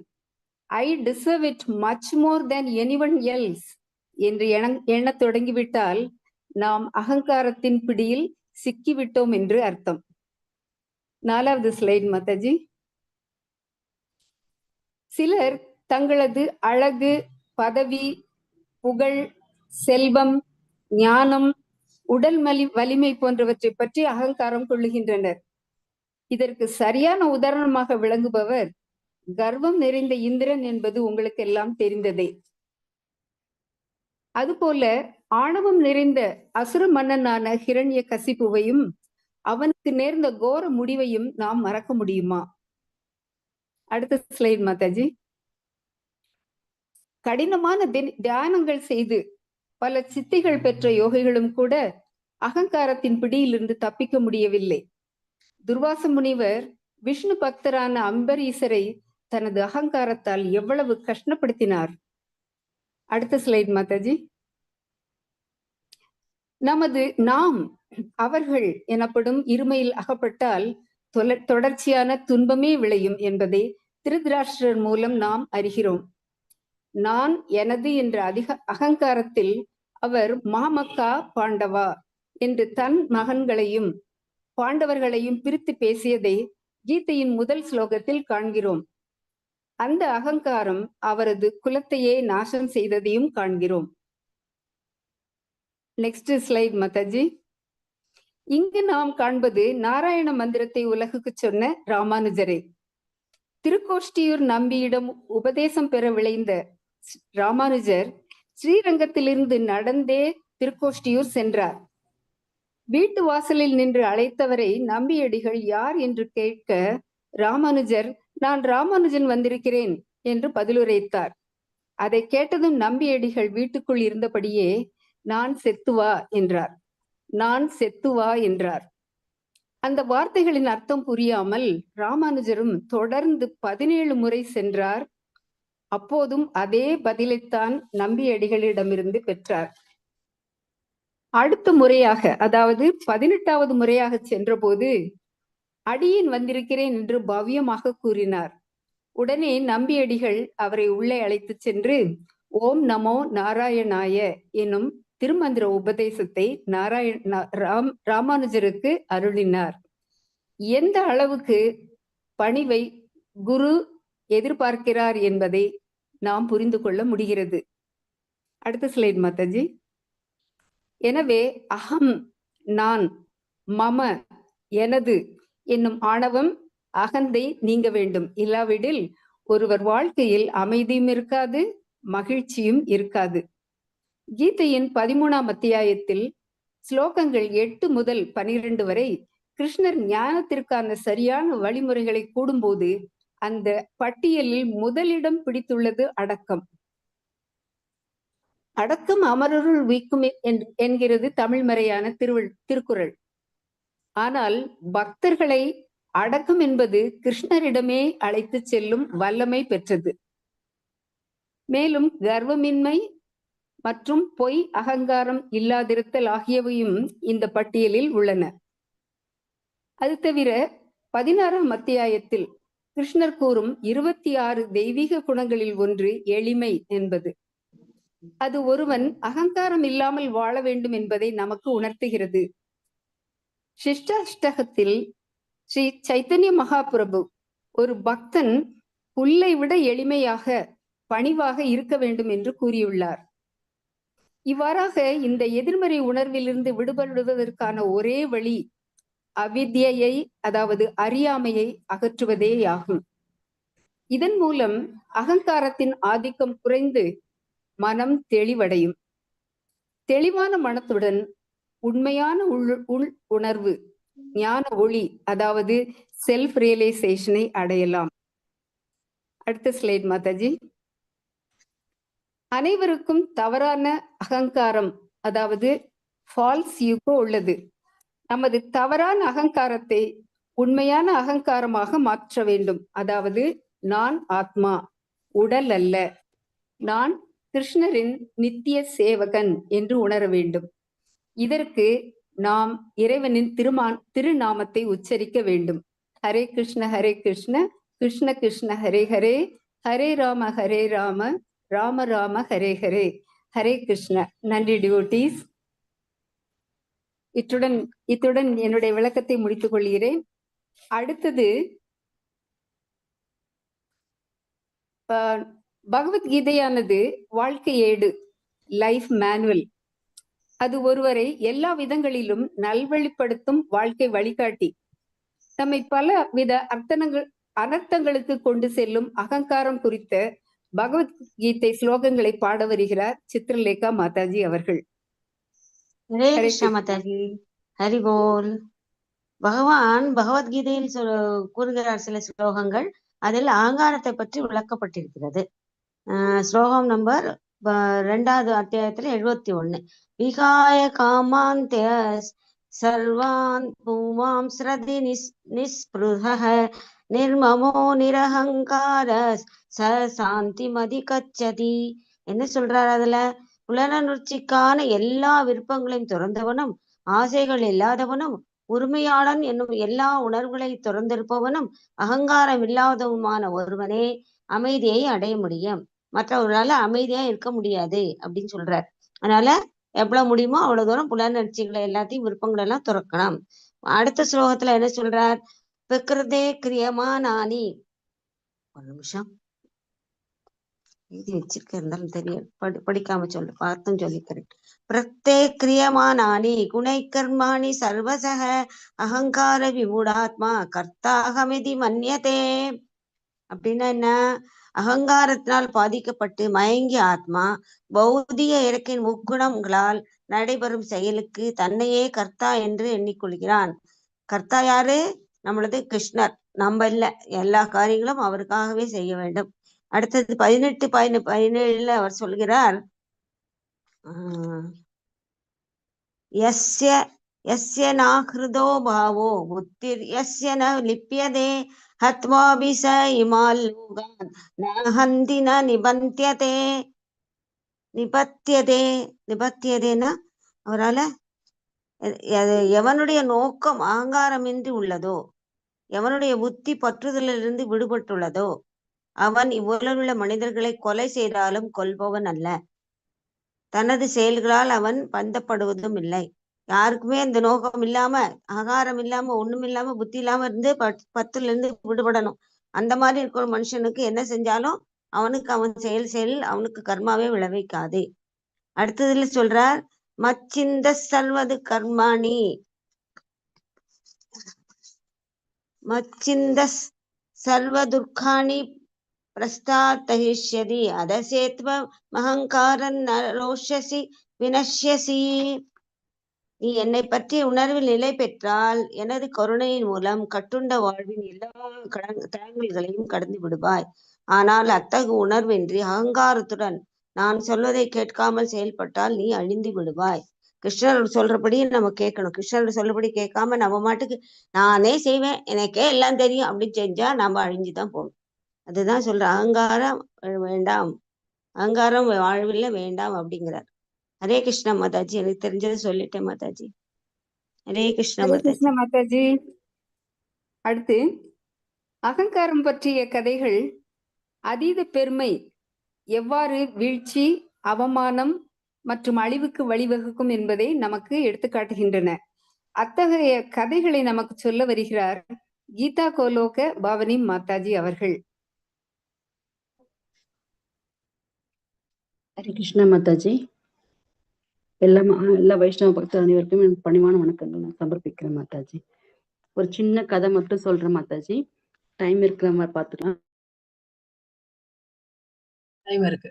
S2: I deserve it much more than anyone else என்று எண்ணத் தொடங்கிவிட்டால் நாம் அகங்காரத்தின் பிடியில் சிக்கிவிட்டோம் என்று அர்த்தம். 4வது ஸ்லைட் மாதாஜி. சிலர் தங்களது அழகு, பதவி, புகழ், செல்வம், ஞானம், உடல் வலிமை போன்றவற்றை பற்றி அகங்காரம் கொள்ளுகின்றனர். இதற்கு சரியான உதாரணமாக விளங்குபவர் கர்வம் நிறைந்த இந்திரன் என்பது உங்களுக்கு எல்லாம் தெரிந்ததே. அதுபோல ஆணவம் நிறைந்த அசுர மன்னனான ஹிரண்ய கசிப்புவையும் அவனுக்கு நேர்ந்த கோர முடிவையும் நாம் மறக்க முடியுமா? அடுத்த ஸ்லைட் மாதாஜி. கடினமான தியானங்கள் செய்து பல சித்திகள் பெற்ற யோகிகளும் கூட அகங்காரத்தின் பிடியிலிருந்து தப்பிக்க முடியவில்லை. துர்வாச முனிவர் விஷ்ணு பக்தரான அம்பரீசரை தனது அகங்காரத்தால் எவ்வளவு கஷ்டப்படுத்தினார். அடுத்த ஸ்லைட் மாதாஜி. நாம் அவர்கள் எனப்படும் இருமையில் அகப்பட்டால் தொடர்ச்சியான துன்பமே விளையும் என்பதை திருதராஷ்டிரர் மூலம் நாம் அறிகிறோம். நான் எனது என்ற அகங்காரத்தில் அவர் மாமக்கா பாண்டவா என்று தன் மகன்களையும் பாண்டவர்களையும் பிரித்து பேசியதை கீதையின் முதல் ஸ்லோகத்தில் காண்கிறோம். அந்த அகங்காரம் அவரது குலத்தையே நாசம் செய்ததையும் காண்கிறோம். Next slide Mataji. இங்கு நாம் காண்பது நாராயண மந்திரத்தை உலகுக்கு சொன்ன ராமானுஜரே. திருக்கோஷ்டியூர் நம்பியிடம் உபதேசம் பெற விளைந்த ராமானுஜர் ஸ்ரீரங்கத்திலிருந்து நடந்தே திருக்கோஷ்டியூர் சென்றார். வீட்டு வாசலில் நின்று அழைத்தவரை நம்பியடிகள் யார் என்று கேட்க ராமானுஜர், நான் ராமானுஜன் வந்திருக்கிறேன் என்று பதிலுரைத்தார். அதை கேட்டதும் நம்பியடிகள் வீட்டுக்குள் இருந்தபடியே நான் செத்துவா என்றார். நான் செத்துவா என்றார். அந்த வார்த்தைகளின் அர்த்தம் புரியாமல் ராமானுஜரும் தொடர்ந்து 17 முறை சென்றார். அப்போதும் அதே பதிலைத்தான் நம்பியடிகளிடமிருந்து பெற்றார். அடுத்த முறையாக, அதாவது 18வது முறையாக சென்றபோது அடியேன் வந்திருக்கிறேன் என்று பவ்யமாக கூறினார். உடனே நம்பியடிகள் அவரை உள்ளே அழைத்து சென்று ஓம் நமோ நாராயணாய எனும் திருமந்திர உபதேசத்தை ராமானுஜருக்கு அருளினார். எந்த அளவுக்கு பணிவை குரு எதிர்பார்க்கிறார் என்பதை நாம் புரிந்து கொள்ள முடிகிறது. அடுத்த ஸ்லைட் மாதாஜி. எனவே அகம், நான், மம, எனது என்னும் ஆணவம், அகந்தை நீங்க வேண்டும். இல்லாவிடில் ஒருவர் வாழ்க்கையில் அமைதியும் இருக்காது, மகிழ்ச்சியும் இருக்காது. கீதையின் 13ஆம் அத்தியாயத்தில் ஸ்லோகங்கள் 8 முதல் 12 வரை கிருஷ்ணர் ஞானத்திற்கான சரியான வழிமுறைகளை கூடும்போது அந்த பட்டியலில் முதலிடம் பிடித்துள்ளது அடக்கம். அடக்கம் அமரருள் உய்க்கும் என்கிறது தமிழ் மறையான திருக்குறள். ஆனால் பக்தர்களை அடக்கம் என்பது கிருஷ்ணரிடமே அழைத்து செல்லும் வல்லமை பெற்றது. மேலும் கர்வமின்மை மற்றும் பொய், அகங்காரம் இல்லாதிருத்தல் ஆகியவையும் இந்த பட்டியலில் உள்ளன. அது தவிர 16ஆம் அத்தியாயத்தில் கிருஷ்ணர் கூறும் 26 தெய்வீக குணங்களில் ஒன்று எளிமை என்பது. அது ஒருவன் அகங்காரம் இல்லாமல் வாழ வேண்டும் என்பதை நமக்கு உணர்த்துகிறது. சிஷ்டாஷ்டகத்தில் ஸ்ரீ சைத்தன்ய மகாபிரபு ஒரு பக்தன் புல்லை விட எளிமையாக, பணிவாக இருக்க வேண்டும் என்று கூறியுள்ளார். இவ்வாறாக இந்த எதிர்மறை உணர்விலிருந்து விடுபடுவதற்கான ஒரே வழி அவித்யை, அதாவது அறியாமையை அகற்றுவதேயாகும். இதன் மூலம் அகங்காரத்தின் ஆதிக்கம் குறைந்து மனம் தெளிவடையும். தெளிவான மனத்துடன் உண்மையான உள் உணர்வு, ஞான ஒளி, அதாவது செல்ஃப் ரியலைசேஷனை அடையலாம். அடுத்த ஸ்லைட் மாதாஜி. அனைவருக்கும் தவறான அகங்காரம், அதாவது ஃபால்ஸ் ஈகோ உள்ளது. நமது தவறான அகங்காரத்தை உண்மையான அகங்காரமாக மாற்ற வேண்டும். அதாவது நான் ஆத்மா, உடல் அல்ல, நான் கிருஷ்ணரின் நித்திய சேவகன் என்று உணர வேண்டும். இதற்கு நாம் இறைவனின் திருநாமத்தை உச்சரிக்க வேண்டும். ஹரே கிருஷ்ண ஹரே கிருஷ்ண, கிருஷ்ண கிருஷ்ண ஹரே ஹரே, ஹரே ராம ஹரே ராம, ராம ராம ஹரே ஹரே. ஹரே கிருஷ்ண. நன்றி டிவோட்டீஸ். இத்துடன் என்னுடைய விளக்கத்தை முடித்துக் கொள்கிறேன். அடுத்தது பகவத்கீதையானது வாழ்க்கை ஏடு, லைஃப் மேனுவல். அது ஒருவரை எல்லா விதங்களிலும் நல்வழிப்படுத்தும் வாழ்க்கை வழிகாட்டி. நம்மை பல வித அனர்த்தங்களுக்கு கொண்டு செல்லும் அகங்காரம் குறித்த பகவத்கீதை ஸ்லோகங்களை பாட வருகிறார் சித்ரலேகா மாதாஜி அவர்கள்.
S7: ஹரே கிருஷ்ணா மாதாஜி. ஹரி போல். பகவான் பகவத்கீதையில் கூறுகிறார் சில ஸ்லோகங்கள். அதில் அகங்காரத்தை பற்றி விளக்கப்பட்டிருக்கிறது. ஸ்லோகம் நம்பர் 2வது அத்தியாயத்துல 71. விகாய காமாந்த்ய சர்வான் பூமாம் ஸ்ரதி நிஸ்பிருஹ நிர்மமோ நிரஹங்கார சாந்தி மதி கச்சதி. என்ன சொல்றாரு அதுல? புலனுணர்ச்சிக்கான எல்லா விருப்பங்களையும் துறந்தவனும், ஆசைகள் இல்லாதவனும், உரிமையாளன் என்னும் எல்லா உணர்வுகளை துறந்திருப்பவனும், அகங்காரம் இல்லாதவனுமான ஒருவனே அமைதியை அடைய முடியும். மற்றவர்களால அமைதியா இருக்க முடியாது அப்படின்னு சொல்றார். அதனால எவ்வளவு முடியுமோ அவ்வளவு தூரம் புலனர்ச்சிகளை எல்லாத்தையும், விருப்பங்கள் எல்லாம் துறக்கணும். அடுத்த ஸ்லோகத்துல என்ன சொல்றார்? பிரகிருதே கிரியமானானி. ஒரு நிமிஷம் எழுதி வச்சிருக்க, இருந்தாலும் தெரியும், படிக்காம சொல்லு, பார்த்தும் சொல்லிக்கிறேன். பிரத்தே கிரியமானானி குணை கர்மாணி சர்வசக அகங்கார விமூடாத்மா கர்த்தாகமிதி மன்யதே. அப்படின்னா என்ன? அகங்காரத்தினால் பாதிக்கப்பட்டு மயங்கிய ஆத்மா பௌதிக இறக்கின் முக்குணங்களால் நடைபெறும் செயலுக்கு தன்னையே கர்த்தா என்று எண்ணிக்கொள்கிறான். கர்த்தா யாரு? நம்மளது கிருஷ்ணர். நம்ம இல்ல, எல்லா காரியங்களும் அவருக்காகவே செய்ய வேண்டும். அடுத்தது 18-17 அவர் சொல்கிறார், யஸ்ய யஸ்ய நாஹ்ருதோ பாவோ புத்திர் யஸ்ய ந லிப்யதே ஹத்வாபி ச இமால் லோகான் ந ஹந்தி ந நிபந்தியதே. நிபத்தியதேன்னா அவரால எவனுடைய நோக்கம் அகங்காரமின்றி உள்ளதோ, எவனுடைய புத்தி பற்றுதலிலிருந்து விடுபட்டுள்ளதோ, அவன் இவ்வுலகுள்ள மனிதர்களை கொலை செய்தாலும் கொல்பவன் அல்ல. தனது செயல்களால் அவன் பந்தப்படுவதும் இல்லை. யாருக்குமே இந்த நோக்கம் இல்லாம, அகங்காரம் இல்லாம, ஒண்ணும் இல்லாம, புத்தி இல்லாம இருந்து பத்துல இருந்து விடுபடணும். அந்த மாதிரி இருக்கிற மனுஷனுக்கு என்ன செஞ்சாலும் அவனுக்கு அவன் செயல் அவனுக்கு கர்மாவே விளைவிக்காது. அடுத்ததுல சொல்றார், மச்சிந்த சர்வது கர்மாணி மச்சிந்த சர்வதுர்காணி பிரஸ்தாத்தயிஷ்யதி அதசேத்வ மகங்காரன் ரோஷசி வினஷ்யசி. நீ என்னை பற்றிய உணர்வில் நிலை பெற்றால் எனது கருணையின் மூலம் கட்டுண்ட வாழ்வின் எல்லா தடங்கல்களையும் கடந்து விடுவாய். ஆனால் அத்தகு உணர்வின்றி அகங்காரத்துடன் நான் சொல்வதை கேட்காமல் செயல்பட்டால் நீ அழிந்து விடுவாய். கிருஷ்ணர் சொல்றபடி நம்ம கேட்கணும். கிருஷ்ணர் சொல்றபடி கேட்காம நம்ம மாட்டுக்கு நானே செய்வேன், எனக்கே எல்லாம் தெரியும் அப்படின்னு செஞ்சா நம்ம அழிஞ்சுதான் போகணும். அதுதான் சொல்ற, அகங்காரம் வேண்டாம், அகங்காரம் வாழ்வில் வேண்டாம் அப்படிங்கிறார். ஹரே கிருஷ்ணா மாதாஜி. எனக்கு தெரிஞ்சதை சொல்லிட்டேன் மாதாஜி. ஹரே கிருஷ்ணா
S2: ஹரே
S7: மாதாஜி.
S2: கிருஷ்ண மாதாஜி. அடுத்து அகங்காரம் பற்றிய கதைகள் அதீத பெருமை எவ்வாறு வீழ்ச்சி, அவமானம் மற்றும் அழிவுக்கு வழிவகுக்கும் என்பதை நமக்கு எடுத்துக்காட்டுகின்றன. அத்தகைய கதைகளை நமக்கு சொல்ல வருகிறார் கீதா கோலோக பாவனி மாதாஜி அவர்கள்.
S8: ஹரே கிருஷ்ணா மாதாஜி. எல்லா வைஷ்ணவ பக்தர் அனைவருக்கும் என் பணிவான வணக்கங்கள் நான் சமர்ப்பிக்கிறேன் மாதாஜி. ஒரு சின்ன கதை மட்டும் சொல்றேன் மாதாஜி. டைம் இருக்கிற மாதிரி பார்த்துக்கலாம்.
S4: டைம் இருக்கு.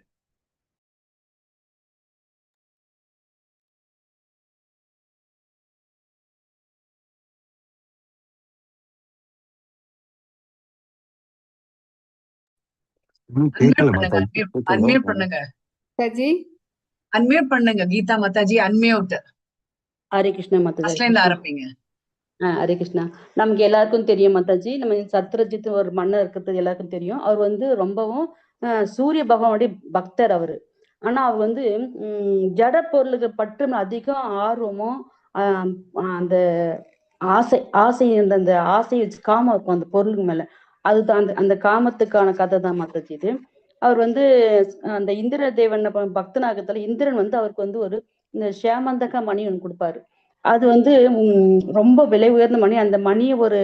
S4: அன்மியூட் பண்ணுங்க கீதா மாதாஜி. அன்மியூட்.
S8: ஹரே கிருஷ்ணா மாதாஜி.
S4: ஆரம்பிங்க.
S8: ஹரே கிருஷ்ணா. நமக்கு எல்லாருக்கும் தெரியும் மாதாஜி, நம்ம சத்ரஜித் ஒரு மன்னர் இருக்கிறது எல்லாருக்கும் தெரியும். அவர் வந்து ரொம்பவும் சூரிய பகவானுடைய பக்தர் அவரு. ஆனா அவர் வந்து ஜட பொருளுக்கு பற்று அதிகம் ஆர்வமும் அந்த ஆசை அந்த ஆசையை வச்சு காமம் இருக்கும் அந்த பொருளுக்கு மேல. அதுதான் அந்த காமத்துக்கான கதை தான் மாதாஜி இது. அவர் வந்து அந்த இந்திர தேவன் பக்தனாகத்துல இந்திரன் வந்து அவருக்கு வந்து ஒரு இந்த சேமந்தக மணி ஒன்று கொடுப்பாரு. அது வந்து ரொம்ப விலை உயர்ந்த மணி. அந்த மணியை ஒரு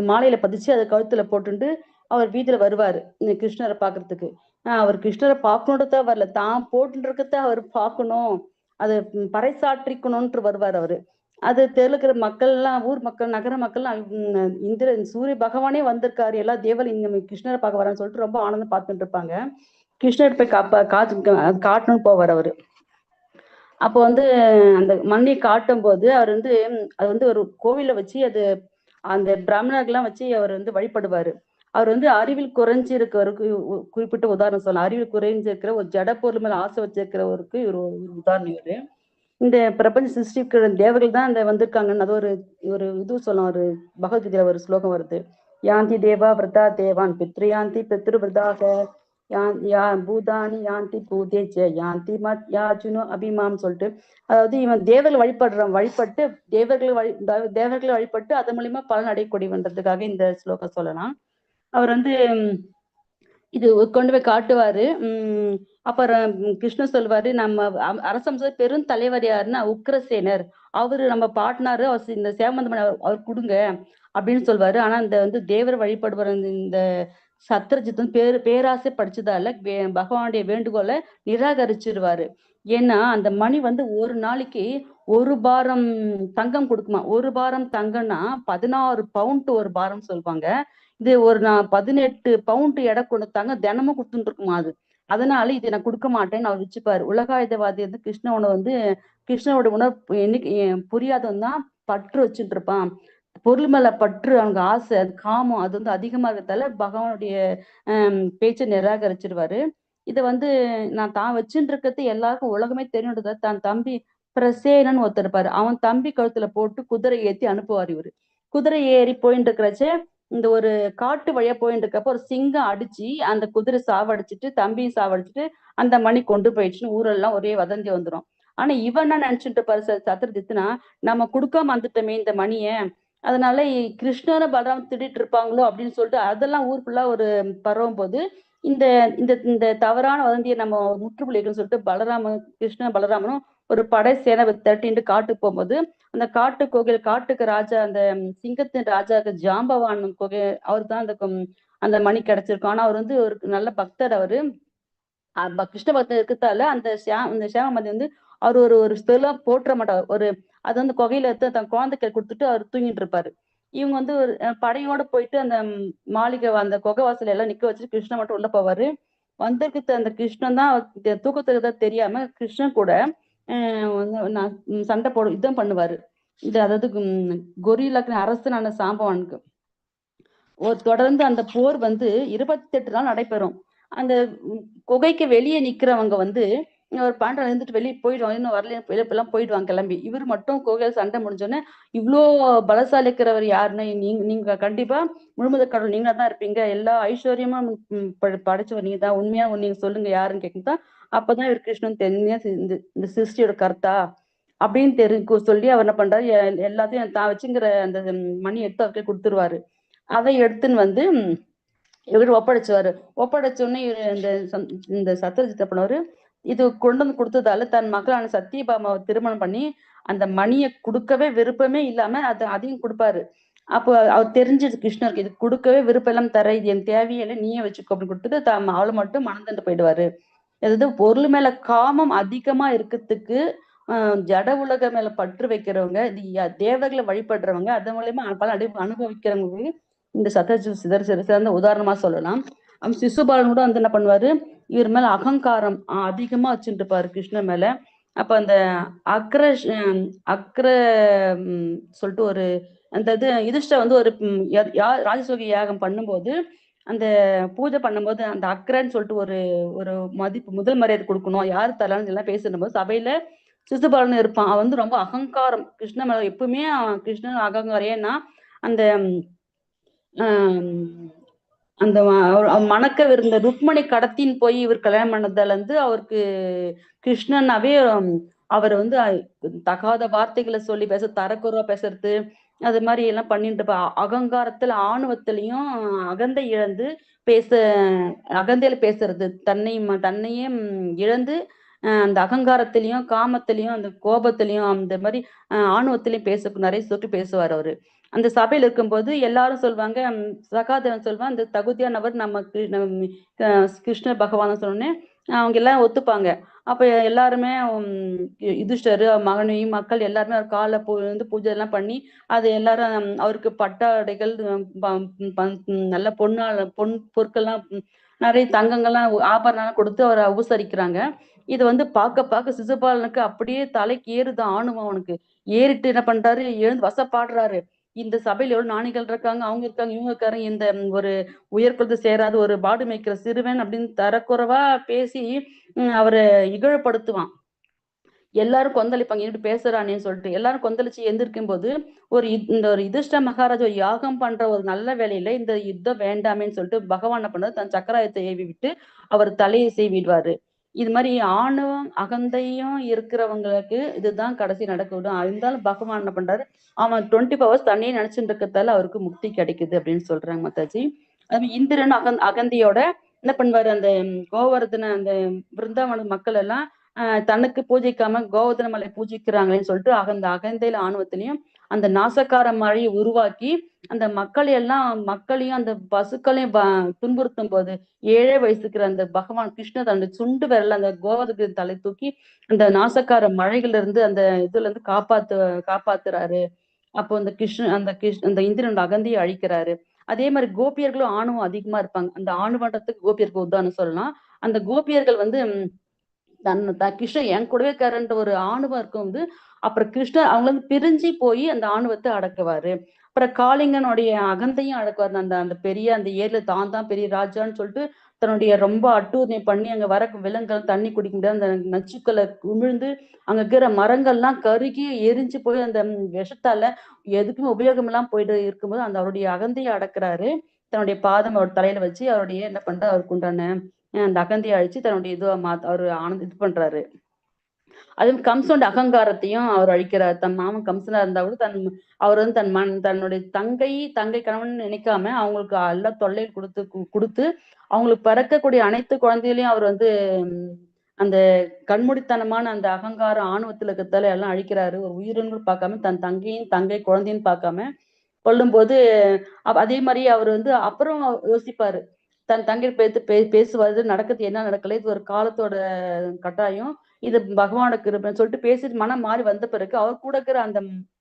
S8: மாலையில பதிச்சு அதை கழுத்துல போட்டுட்டு அவர் வீட்டுல வருவாரு கிருஷ்ணரை பாக்குறதுக்கு. அவர் கிருஷ்ணரை பார்க்கணுன்றத வரல, தான் போட்டுருக்கத அவர் பார்க்கணும், அதை பறைசாற்றிக்கணும்ன்று வருவார் அவரு. அது தெருக்கிற மக்கள் எல்லாம், ஊர் மக்கள், நகர மக்கள் இந்திரன் சூரிய பகவானே வந்திருக்காரு, எல்லா தேவல் இங்க கிருஷ்ணரை பார்க்க வரான்னு சொல்லிட்டு ரொம்ப ஆனந்தம் பார்த்துட்டு இருப்பாங்க. கிருஷ்ணர் போய் காட்டணும்னு போவார் அவரு. அப்போ வந்து அந்த மண்ணை காட்டும் போது அவர் வந்து அது வந்து ஒரு கோவில வச்சு அது அந்த பிராமணர்கள்லாம் வச்சு அவர் வந்து வழிபடுவாரு. அவர் வந்து அறிவில் குறைஞ்சிருக்கிறவருக்கு குறிப்பிட்ட உதாரணம் சொல்லலாம். அறிவில் குறைஞ்சிருக்கிற ஒரு ஜட பொருள் மேல ஆசை வச்சிருக்கிறவருக்கு ஒரு உதாரணம் இவரு. இந்த பிரபஞ்ச சிருஷ்டிக்கிற தேவர்கள் தான் அந்த வந்திருக்காங்கன்னு அது ஒரு இது சொல்லலாம். ஒரு பகவத்கீதையில ஒரு ஸ்லோகம் வருது, யாந்தி தேவா விரதா தேவான் பித்ருயாந்தி பித்ரு விரதாக பூதானி யாந்தி பூதேஜ யாந்தி மத் யாஜுனோ அபிமாம் சொல்லிட்டு, அதாவது இவன் தேவர்கள் வழிபட்டு தேவர்களை வழிபட்டு அதன் மூலியமா பலன் அடையக்கூடியவன்றதுக்காக இந்த ஸ்லோகம் சொல்லலாம். அவர் வந்து இது கொண்டு போய் காட்டுவாரு. அப்புறம் கிருஷ்ணர் சொல்வாரு, நம்ம அரசம்ச பெரும் தலைவர் யாருன்னா உக்ரசேனர், அவரு நம்ம பாட்னாரு, அவர் இந்த சேமந்தமணி அவர் கொடுங்க அப்படின்னு சொல்வாரு. ஆனா இந்த வந்து தேவர் வழிபடுவார் இந்த சத்ரஜித் பேராசை படிச்சதால பகவானுடைய வேண்டுகோளை நிராகரிச்சிருவாரு. ஏன்னா அந்த மணி வந்து ஒரு நாளைக்கு 1 பாரம் தங்கம் கொடுக்குமா. 1 பாரம் தங்கம்னா 16 பவுண்ட் 1 பாரம் சொல்லுவாங்க. இது ஒரு 18 பவுண்ட் எடை கொண்ட தங்கம் தினமும் கொடுத்துட்டு இருக்குமா அது. அதனால இது நான் கொடுக்க மாட்டேன்னு அவர் வச்சுப்பாரு. உலகாயுதவாதி வந்து கிருஷ்ணனோட வந்து கிருஷ்ணனோட உணர்வு என்னைக்கு புரியாதவன் தான் பற்று வச்சுட்டு இருப்பான். பொருள் மேல பற்று, அவங்க ஆசை, அது காமம் அது வந்து அதிகமா இருக்கிறதால பகவானுடைய பேச்சை நிராகரிச்சிருவாரு. இதை வந்து நான் தான் வச்சுட்டு இருக்கிறது எல்லாருக்கும் உலகமே தெரியுன்றத தான் தம்பி பிரசேனன்னு ஒருத்தர் இருப்பாரு. அவன் தம்பி கழுத்துல போட்டு குதிரை ஏத்தி அனுப்புவார் இவரு. குதிரை ஏறி போயிட்டு இருக்கிறச்சே இந்த ஒரு காட்டு வழியா போயிட்டு இருக்கப்ப ஒரு சிங்கம் அடிச்சு அந்த குதிரை சாவடிச்சிட்டு தம்பியும் சாவடிச்சிட்டு அந்த மணி கொண்டு போயிடுச்சுன்னு ஊரெல்லாம் ஒரே வதந்தி வந்துடும். ஆனா இவன் என்ன நினைச்சிட்டு இருப்பாரு சத்ரஜித்னா, நம்ம கொடுக்காம வந்துட்டோமே இந்த மணியை, அதனால கிருஷ்ணனை பலராம திட்டிட்டு இருப்பாங்களோ அப்படின்னு சொல்லிட்டு அதெல்லாம் ஊர் ஃபுல்லா ஒரு பரவும் போது இந்த இந்த இந்த தவறான வதந்தியை நம்ம முற்றுப்புள்ளிக்கணும்னு சொல்லிட்டு கிருஷ்ண பலராமனும் ஒரு படை சேனை திரட்டிட்டு காட்டுக்கு போகும்போது அந்த காட்டு கோகையில் காட்டுக்கு ராஜா அந்த சிங்கத்தின் ராஜாக்கு ஜாம்பவான் கோகை அவர் தான் அந்த மணி கிடைச்சிருக்கும். ஆனா அவர் வந்து ஒரு நல்ல பக்தர். அவரு கிருஷ்ண பக்தர் இருக்கிறதால அந்த சியாமதி வந்து அவர் ஒரு ஸ்தலம் போட்டுற மாட்டார். ஒரு அது வந்து கொகையில எடுத்து தன் குழந்தைக்கு கொடுத்துட்டு அவர் தூங்கிட்டு இருப்பாரு. இவங்க வந்து ஒரு படையோட போயிட்டு அந்த மாளிகை அந்த கொகை வாசல எல்லாம் நிக்க வச்சுட்டு கிருஷ்ணன் மட்டும் உள்ள போவாரு. வந்திருக்கு அந்த கிருஷ்ணன் தான் தூக்கத்துக்கு தான் தெரியாம கிருஷ்ணன் கூட சண்டை யுத்தம் பண்ணுவாரு. அதாவது கொரில்லாக்கு அரசனான சாம்பவானுக்கு தொடர்ந்து அந்த போர் வந்து 28 நாள் நடைபெறும். அந்த குகைக்கு வெளியே நிக்கிறவங்க வந்து ஒரு பாண்டவன் இருந்துட்டு வெளியே போயிடுவாங்க, இன்னும் வரல எல்லாம் போயிடுவாங்க கிளம்பி. இவர் மட்டும் கோகையில சண்டை முடிஞ்சோன்னே இவ்வளோ பலசாலி இருக்கிறவர் யாருன்னு நீங்க கண்டிப்பா முழுமுதற் கடவுள் நீங்களா தான் இருப்பீங்க, எல்லா ஐஸ்வர்யமா படைச்சவர் நீங்க தான், உண்மையா நீங்க சொல்லுங்க யாருன்னு கேட்குதான். அப்பதான் இவர் கிருஷ்ணன் தெரிஞ்ச இந்த சிருஷ்டியோட கர்த்தா அப்படின்னு சொல்லி அவர் என்ன பண்றாரு, எல்லாத்தையும் தான் வச்சுங்கிற அந்த மணி எடுத்து அவர்கிட்ட கொடுத்துருவாரு. அதை எடுத்துன்னு வந்து இவர் ஒப்படைச்சுவாரு. ஒப்படைச்சோடனே இந்த சத்ரஜித் பண்ணவரு இது கொண்டு வந்து கொடுத்ததால தன் மகளான சத்யபாமாவை திருமணம் பண்ணி அந்த மணியை கொடுக்கவே விருப்பமே இல்லாம அதையும் கொடுப்பாரு. அப்போ அவர் தெரிஞ்சது கிருஷ்ணருக்கு இது கொடுக்கவே விருப்பம் எல்லாம் தர, இது என் தேவையில்லை நீயே வச்சுக்கோ அப்படின்னு கொடுத்துட்டு அவளை மட்டும் மணந்துட்டு போயிடுவாரு. அதாவது பொருள் மேல காமம் அதிகமா இருக்கிறதுக்கு ஜட உலக மேல பற்று வைக்கிறவங்க, தேவர்களை வழிபடுறவங்க, அதன் மூலயமா பல அனுபவிக்கிறவங்களுக்கு இந்த சத்ரஜித் சிறந்த உதாரணமா சொல்லலாம். சிசுபாலன் கூட வந்து என்ன பண்ணுவாரு, இவர் மேல அகங்காரம் அதிகமா வச்சுட்டு இருப்பாரு கிருஷ்ணன் மேல. அப்ப அந்த அக்ர சொல்லிட்டு ஒரு அந்த இது யுதிஷ்டர் வந்து ஒரு ராஜசோகி யாகம் பண்ணும்போது அந்த பூஜை பண்ணும்போது அந்த அக்ரன்னு சொல்லிட்டு ஒரு மதிப்பு முதல் மரியாதை கொடுக்கணும், யாரு தரலான்னு எல்லாம் பேசும் போது சபையில சிசுபாலன் இருப்பான். அவன் வந்து ரொம்ப அகங்காரம் கிருஷ்ணன் மேல எப்பவுமே கிருஷ்ணன் அகங்காரம். ஏன்னா அந்த அந்த மணக்கவிருந்த ருக்மணி கடத்தின்னு போய் இவர் கல்யாணம் பண்ணதால இருந்து அவருக்கு கிருஷ்ணனாவே அவர் வந்து தகாத வார்த்தைகளை சொல்லி தரக்குறவா பேசுறது, அது மாதிரி எல்லாம் பண்ணிட்டு அகங்காரத்துல ஆணவத்திலையும் அகந்தை இழந்து அகந்தையில பேசுறது, தன்னையே இழந்து அந்த அகங்காரத்திலையும் காமத்திலையும் அந்த கோபத்திலையும் அந்த மாதிரி ஆணவத்திலையும் நிறைய சொல்லி பேசுவார் அவரு. அந்த சபையில இருக்கும்போது எல்லாரும் சொல்லுவாங்க, சகாதேவன் சொல்லுவான் அந்த தகுதியானவர் நம்ம கிருஷ்ண பகவான் சொன்னோடனே அவங்க எல்லாம் ஒத்துப்பாங்க. அப்ப எல்லாருமே யுதிஷ்டர் மகனைவி மக்கள் எல்லாருமே அவர் காலை வந்து பூஜை எல்லாம் பண்ணி அது எல்லாரும் அவருக்கு பட்டாடைகள் நல்ல பொன் பொருட்கள்லாம் நிறைய தங்கங்கள்லாம் ஆபரணம் கொடுத்து அவரை உபசரிக்கிறாங்க. இது வந்து பார்க்க சிசுபாலனுக்கு அப்படியே தலைக்கு ஏறுதான் ஆணுவம். அவனுக்கு ஏறிட்டு என்ன பண்றாரு, எழுந்து வசப்பாடுறாரு. இந்த சபையில எவ்வளவு ஞானிகள் இருக்காங்க, அவங்க இருக்காங்க, இவங்க இருக்காரு, இந்த ஒரு உயர்குலத்து சேராத ஒரு பாடு மேய்க்கிற சிறுவன் அப்படின்னு தரக்குறைவா பேசி அவரை இகழப்படுத்துவான். எல்லாரும் கொந்தளிப்பாங்க, இப்படி பேசுறானேன்னு சொல்லிட்டு எல்லாரும் கொந்தளிச்சு எந்திருக்கும் போது இந்த ஒரு யுதிஷ்ட மகாராஜா யாகம் பண்ற ஒரு நல்ல வேலையில இந்த யுத்தம் வேண்டாமேன்னு சொல்லிட்டு பகவான் என்ன பண்றாரு, தன் சக்கராயத்தை ஏவி விட்டு அவர் தலையை செய்விடுவாரு. இது மாதிரி ஆணவம் அகந்தையும் இருக்கிறவங்களுக்கு இதுதான் கடைசி நடக்கும். இருந்தாலும் பகவான் என்ன பண்றாரு, அவன் 24 hours தண்ணியை நினைச்சுட்டு இருக்கிறதால அவருக்கு முக்தி கிடைக்குது அப்படின்னு சொல்றாங்க மாதாஜி. அது இந்திரன் அகந்தியோட என்ன பண்ணுவாரு, அந்த கோவர்தன அந்த பிருந்தாவன மக்கள் எல்லாம் தனக்கு பூஜிக்காம கோவர்தன மலை பூஜிக்கிறாங்களேன்னு சொல்லிட்டு அகந்தையில ஆணவத்திலையும் அந்த நாசக்கார மழையை உருவாக்கி அந்த மக்களையும் அந்த பசுக்களையும் துன்புறுத்தும் போது 7 வயசுக்கு அந்த பகவான் கிருஷ்ணர் அந்த சுண்டு விரல் அந்த கோவதுக்கு தலை தூக்கி அந்த நாசக்கார மழைகள்ல இருந்து அந்த இதுல இருந்து காப்பாத்துறாரு. அப்போ அந்த இந்திரனோட அகந்தையை அழிக்கிறாரு. அதே மாதிரி கோபியர்களும் ஆணவம் அதிகமா இருப்பாங்க. அந்த ஆணுவட்டத்துக்கு கோபியர்கள் உதாரணம் சொல்லலாம். அந்த கோபியர்கள் வந்து கிருஷ்ணன் என் கூடவே இருக்காருன்ற ஒரு ஆணவம் இருக்கும். அப்புறம் கிருஷ்ணர் அவங்க வந்து பிரிஞ்சு போய் அந்த ஆணவத்தை அடக்குவாரு. அப்புறம் காளிங்கனுடைய அகந்தையும் அடக்குவாரு. அந்த பெரிய அந்த ஏர்ல தான் பெரிய ராஜான்னு சொல்லிட்டு தன்னுடைய ரொம்ப அட்டூழியம் பண்ணி அங்க வர விலங்குகள் தண்ணி குடிக்க முடியாது அந்த நச்சுக்களை உமிழ்ந்து அங்க இருக்கிற மரங்கள்லாம் கருகி எரிஞ்சு போய் அந்த விஷத்தால எதுக்குமே உபயோகம் எல்லாம் போயிட்டு இருக்கும்போது அவருடைய அகந்தையை அடக்குறாரு. தன்னுடைய பாதம் அவர் தலையில வச்சு அவருடைய என்ன பண்றாரு, அவருக்கு உண்டான அந்த அகந்தையை அழிச்சு தன்னுடைய அவரு இது பண்றாரு. அதுவும் கம்சனோட அகங்காரத்தையும் அவர் அழிக்கிறார். தன் மாமன் கம்சனா இருந்தா கூட அவர் வந்து தன்னுடைய தங்கை கணவன் நினைக்காம அவங்களுக்கு எல்லா தொல்லை கொடுத்து அவங்களுக்கு பிறக்கக்கூடிய அனைத்து குழந்தைகளையும் அவர் வந்து அந்த கண்மூடித்தனமான அந்த அகங்காரம் ஆணவத்துல இருக்கிறதால எல்லாம் அழிக்கிறாரு. ஒரு உயிரினங்கள் பார்க்காம தன் தங்கை குழந்தைன்னு பார்க்காம கொல்லும்போது அதே மாதிரி அவர் வந்து அப்புறம் யோசிப்பாரு. தன் தங்கை பேசுவாரு, நடக்குது என்ன நடக்கல, இது ஒரு காலத்தோட கட்டாயம், இது பகவானுக்கு இருப்பேன்னு சொல்லிட்டு பேசிட்டு மனம் மாறி வந்த பிறகு அவர் கூட இருக்கிற அந்த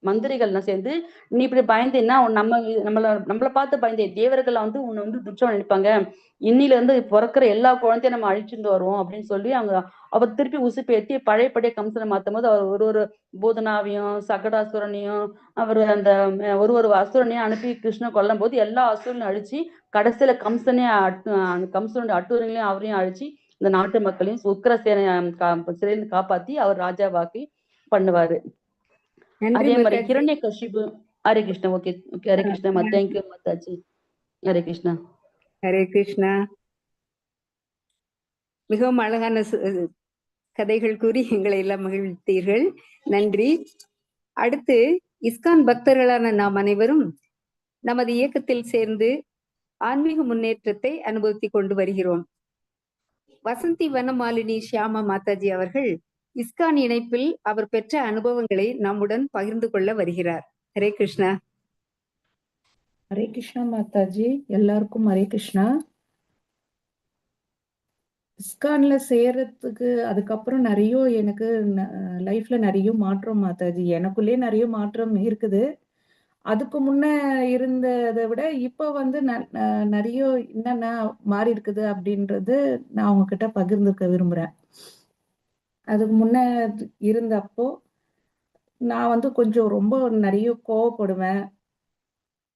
S8: மந்திரிகள்லாம் சேர்ந்து நீ இப்படி பயந்தேன்னா நம்மளை பார்த்து பயந்தே தேவர்கள் வந்து உன்னை வந்து துச்சம் நினைப்பாங்க, இன்னில இருந்து பிறக்கிற எல்லா குழந்தையும் நம்ம அழிச்சுட்டு வருவோம் அப்படின்னு சொல்லி அவர் திருப்பி உசுப்பேற்றி பழையபடிய கம்சனை மாத்தும் போது அவர் ஒரு பூதனாவையும் சகடாசுரனையும் அவர் அந்த ஒரு அசுரனையும் அனுப்பி கிருஷ்ணன் கொல்லும் போது எல்லா அசுரனையும் அழிச்சு கடைசியில கம்சனுடைய அட்டூரையும் அவரையும் அழிச்சு இந்த நாட்டு மக்களையும் உக்கிரசேனை சிறையிலிருந்து காப்பாத்தி அவர் ராஜாவாக்கி பண்ணுவாரு. அதே மாதிரி கிரண்ய கஷிபு. ஹரே கிருஷ்ணா. ஓகே ஹரே கிருஷ்ணா. தேங்க்யூ மாதாஜி. ஹரே கிருஷ்ணா.
S2: ஹரே கிருஷ்ணா. மிகவும் அழகான கதைகள் கூறி எங்களை எல்லாம் மகிழ்த்தீர்கள். நன்றி. அடுத்து இஸ்கான் பக்தர்களான நாம் அனைவரும் நமது இயக்கத்தில் சேர்ந்து ஆன்மீக முன்னேற்றத்தை அனுபவித்துக் கொண்டு வருகிறோம். வசந்தி வனமாலினி ஷியாமா மாதாஜி அவர்கள் இஸ்கான் இணைப்பில் அவர் பெற்ற அனுபவங்களை நம்முடன் பகிர்ந்து கொள்ள வருகிறார். ஹரே கிருஷ்ணா.
S9: ஹரே கிருஷ்ணா மாதாஜி. எல்லாருக்கும் ஹரே கிருஷ்ணா. இஸ்கான்ல சேர்றதுக்கு அதுக்கப்புறம் நிறைய எனக்கு லைஃப்ல நிறைய மாற்றம் மாதாஜி. எனக்குள்ளே நிறைய மாற்றம் இருக்குது. அதுக்கு முன்ன இருந்ததை விட இப்போ வந்து நிறைய என்னென்ன மாறி இருக்குது அப்படின்றது நான் உங்ககிட்ட பகிர்ந்துக்க விரும்புறேன். அதுக்கு முன்ன இருந்தப்போ நான் வந்து கொஞ்சம் ரொம்ப நிறைய கோவப்படுவேன்,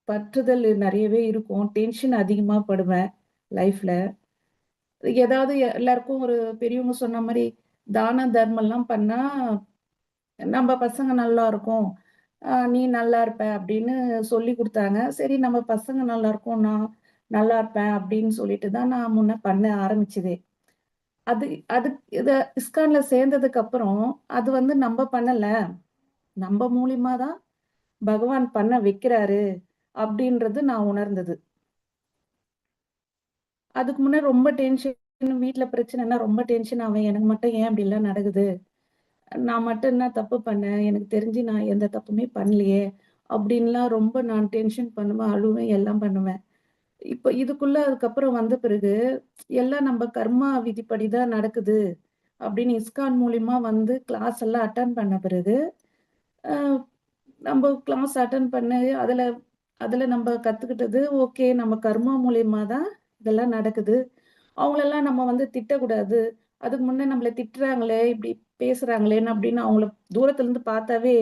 S9: பற்றுதல் நிறையவே இருக்கும், டென்ஷன் அதிகமா படுவேன் லைஃப்ல. ஏதாவது எல்லாருக்கும் ஒரு பெரியவங்க சொன்ன மாதிரி தான தர்மம்லாம் பண்ணா நம்ம பசங்க நல்லா இருக்கும், நீ நல்லா இருப்ப அப்படின்னு சொல்லி கொடுத்தாங்க. சரி நம்ம பசங்க நல்லா இருக்கும், நான் நல்லா இருப்பேன் அப்படின்னு சொல்லிட்டு தான் நான் முன்ன பண்ண ஆரம்பிச்சதே. அது இதை இஸ்கான்ல சேர்ந்ததுக்கு அப்புறம் அது வந்து நம்ம பண்ணல, நம்ம மூலியமா தான் பகவான் பண்ண வைக்கிறாரு அப்படின்றது நான் உணர்ந்தது. அதுக்கு முன்னே ரொம்ப டென்ஷன், வீட்டுல பிரச்சனைனா ரொம்ப டென்ஷன் ஆவேன். எனக்கு மட்டும் ஏன் அப்படி எல்லாம் நடக்குது, நான் மட்டும் என்ன தப்பு பண்ணேன், எனக்கு தெரிஞ்சு நான் எந்த தப்புமே பண்ணலையே அப்படின்லாம் ரொம்ப நான் டென்ஷன் பண்ணுவேன், அழுவேன், எல்லாம் பண்ணுவேன். இப்போ இதுக்குள்ள அதுக்கப்புறம் வந்த பிறகு எல்லாம் நம்ம கர்மா விதிப்படிதான் நடக்குது அப்படின்னு இஸ்கான் மூலியமா வந்து கிளாஸ் எல்லாம் அட்டன் பண்ண பிறகு நம்ம கிளாஸ் அட்டன் பண்ண அதுல நம்ம கத்துக்கிட்டது, ஓகே நம்ம கர்மா மூலியமா தான் இதெல்லாம் நடக்குது, அவங்களெல்லாம் நம்ம வந்து திட்டக்கூடாது, அதுக்கு முன்னே நம்மளை திட்டுறாங்களே இப்படி பேசுறாங்களேன்னு அப்படின்னு அவங்கள தூரத்துல இருந்து பார்த்தாவே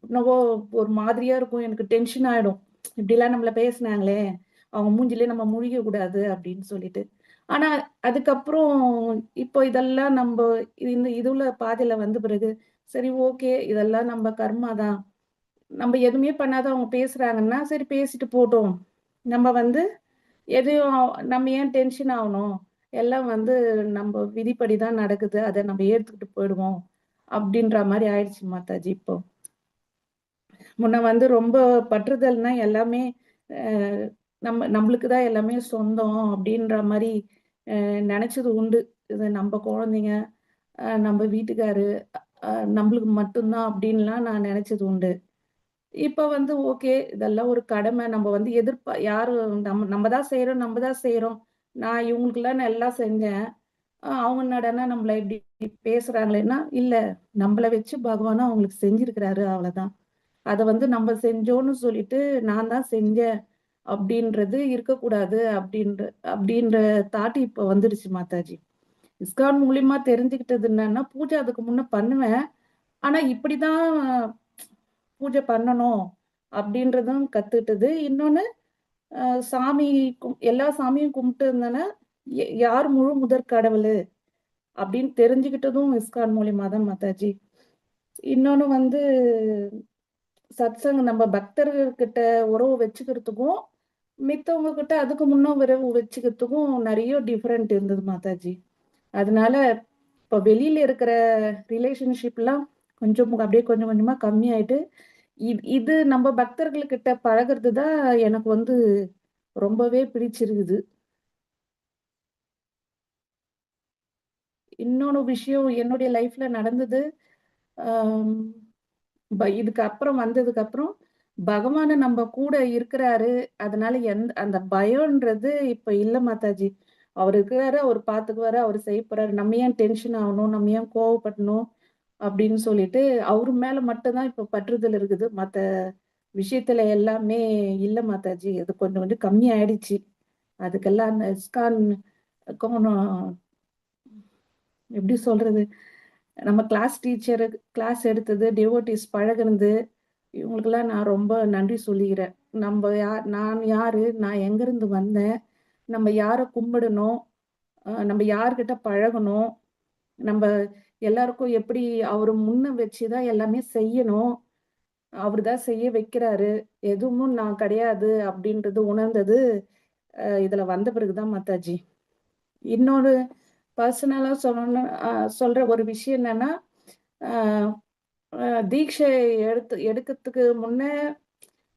S9: என்னவோ ஒரு மாதிரியா இருக்கும், எனக்கு டென்ஷன் ஆயிடும். இப்படிலாம் நம்மள பேசினாங்களே, அவங்க மூஞ்சிலே நம்ம முழிக்க கூடாது அப்படின்னு சொல்லிட்டு. ஆனா அதுக்கப்புறம் இப்போ இதெல்லாம் நம்ம இதுல பாதையில வந்த பிறகு சரி ஓகே இதெல்லாம் நம்ம கர்மா தான், நம்ம எதுவுமே பண்ணாத அவங்க பேசுறாங்கன்னா சரி பேசிட்டு போட்டோம், நம்ம வந்து எதையும் நம்ம ஏன் டென்ஷன் ஆகணும், எல்லாம் வந்து நம்ம விதிப்படிதான் நடக்குது, அதை நம்ம ஏத்துக்கிட்டு போயிடுவோம் அப்படின்ற மாதிரி ஆயிடுச்சு மாதாஜி. இப்போ முன்ன வந்து ரொம்ப பற்றுதல்னா எல்லாமே நம்மளுக்கு தான் எல்லாமே சொந்தம் அப்படின்ற மாதிரி நினைச்சது உண்டு. இது நம்ம குழந்தைங்க, நம்ம வீட்டுக்காரு, நம்மளுக்கு மட்டும்தான் அப்படின்லாம் நான் நினைச்சது உண்டு. இப்ப வந்து ஓகே, இதெல்லாம் ஒரு கடமை. நம்ம வந்து யாரு நம்ம தான் செய்றோம், நம்ம தான் செய்றோம். நான் இவங்களுக்கெல்லாம் நான் எல்லாம் செஞ்சேன். அவங்க என்னடான்னா நம்மள இப்படி பேசுறாங்களேன்னா, இல்ல நம்மள வச்சு பகவானும் அவங்களுக்கு செஞ்சிருக்கிறாரு அவ்வளவுதான். அத வந்து நம்ம செஞ்சோம்னு சொல்லிட்டு, நான் தான் செஞ்சேன் அப்படின்றது இருக்கக்கூடாது அப்படின்ற தாட் இப்ப வந்துருச்சு மாதாஜி. இஸ்கான் மூலியமா தெரிஞ்சுக்கிட்டது என்னன்னா, பூஜை அதுக்கு முன்ன பண்ணுவேன். ஆனா இப்படிதான் பூஜை பண்ணணும் அப்படின்றதும் கத்துக்கிட்டது. இன்னொன்னு சாமி எல்லா சாமியும் கும்பிட்டு இருந்தேன்னா, யார் முழு முதற் கடவுளு அப்படின்னு தெரிஞ்சுக்கிட்டதும் இஸ்கான் மூலியமா தான் மாதாஜி. இன்னொன்னு வந்து சத்சங் நம்ம பக்தர்கள்கிட்ட உறவு வச்சுக்கிறதுக்கும், மித்தவங்க கிட்ட அதுக்கு முன்ன உறவு வச்சுக்கிறதுக்கும் நெறைய டிஃபரெண்ட் இருந்தது மாதாஜி. அதனால இப்ப வெளியில இருக்கிற ரிலேஷன்ஷிப்லாம் கொஞ்சம் அப்படியே கொஞ்சம் கொஞ்சமா கம்மியாயிட்டு, இது நம்ம பக்தர்கள்கிட்ட பழகுறது தான் எனக்கு வந்து ரொம்பவே பிடிச்சிருக்குது. இன்னொன்னு விஷயம் என்னுடைய லைஃப்ல நடந்தது. ஆம், இதுக்கு அப்புறம் வந்ததுக்கு அப்புறம் பகவான் நம்ம கூட இருக்கிறாரு. அதனால அந்த பயம்ன்றது இப்ப இல்ல மாதாஜி. அவர் இருக்கிறாரு, அவர் பார்த்துக்குவாரு, அவர் செய்ய போறாரு. நம்ம ஏன் டென்ஷன் ஆகணும்? நம்ம ஏன் கோவப்படணும்? அப்படின்னு சொல்லிட்டு அவரு மேல மட்டும் தான் இப்ப பற்றுதல் இருக்குது. மத்த விஷயத்துல எல்லாமே இல்ல மாதாஜி. அது கொஞ்சம் கொஞ்சம் கம்மி ஆயிடுச்சு. அதுக்கெல்லாம் அந்த இஸ்கான் நான் எப்படி சொல்றது? நம்ம கிளாஸ் எடுத்தது, டிவோட்டீஸ் பழகுனது, இவங்களுக்கெல்லாம் நான் ரொம்ப நன்றி சொல்லிக்கிறேன். நான் யாரு? நான் எங்கேருந்து வந்தேன்? நம்ம யார கும்பிடணும்? நம்ம யார்கிட்ட பழகணும்? நம்ம எல்லாருக்கும் எப்படி அவரு முன்ன வச்சு தான் எல்லாமே செய்யணும். அவரு தான் செய்ய வைக்கிறாரு. எதுவும் நான் கிடையாது அப்படின்றது உணர்ந்தது, இதுல வந்த பிறகு தான் மாதாஜி. இன்னொரு பர்சனலா சொல்லணும்னா சொல்ற ஒரு விஷயம் என்னன்னா, அ அ தீட்சை எடுக்கறதுக்கு முன்ன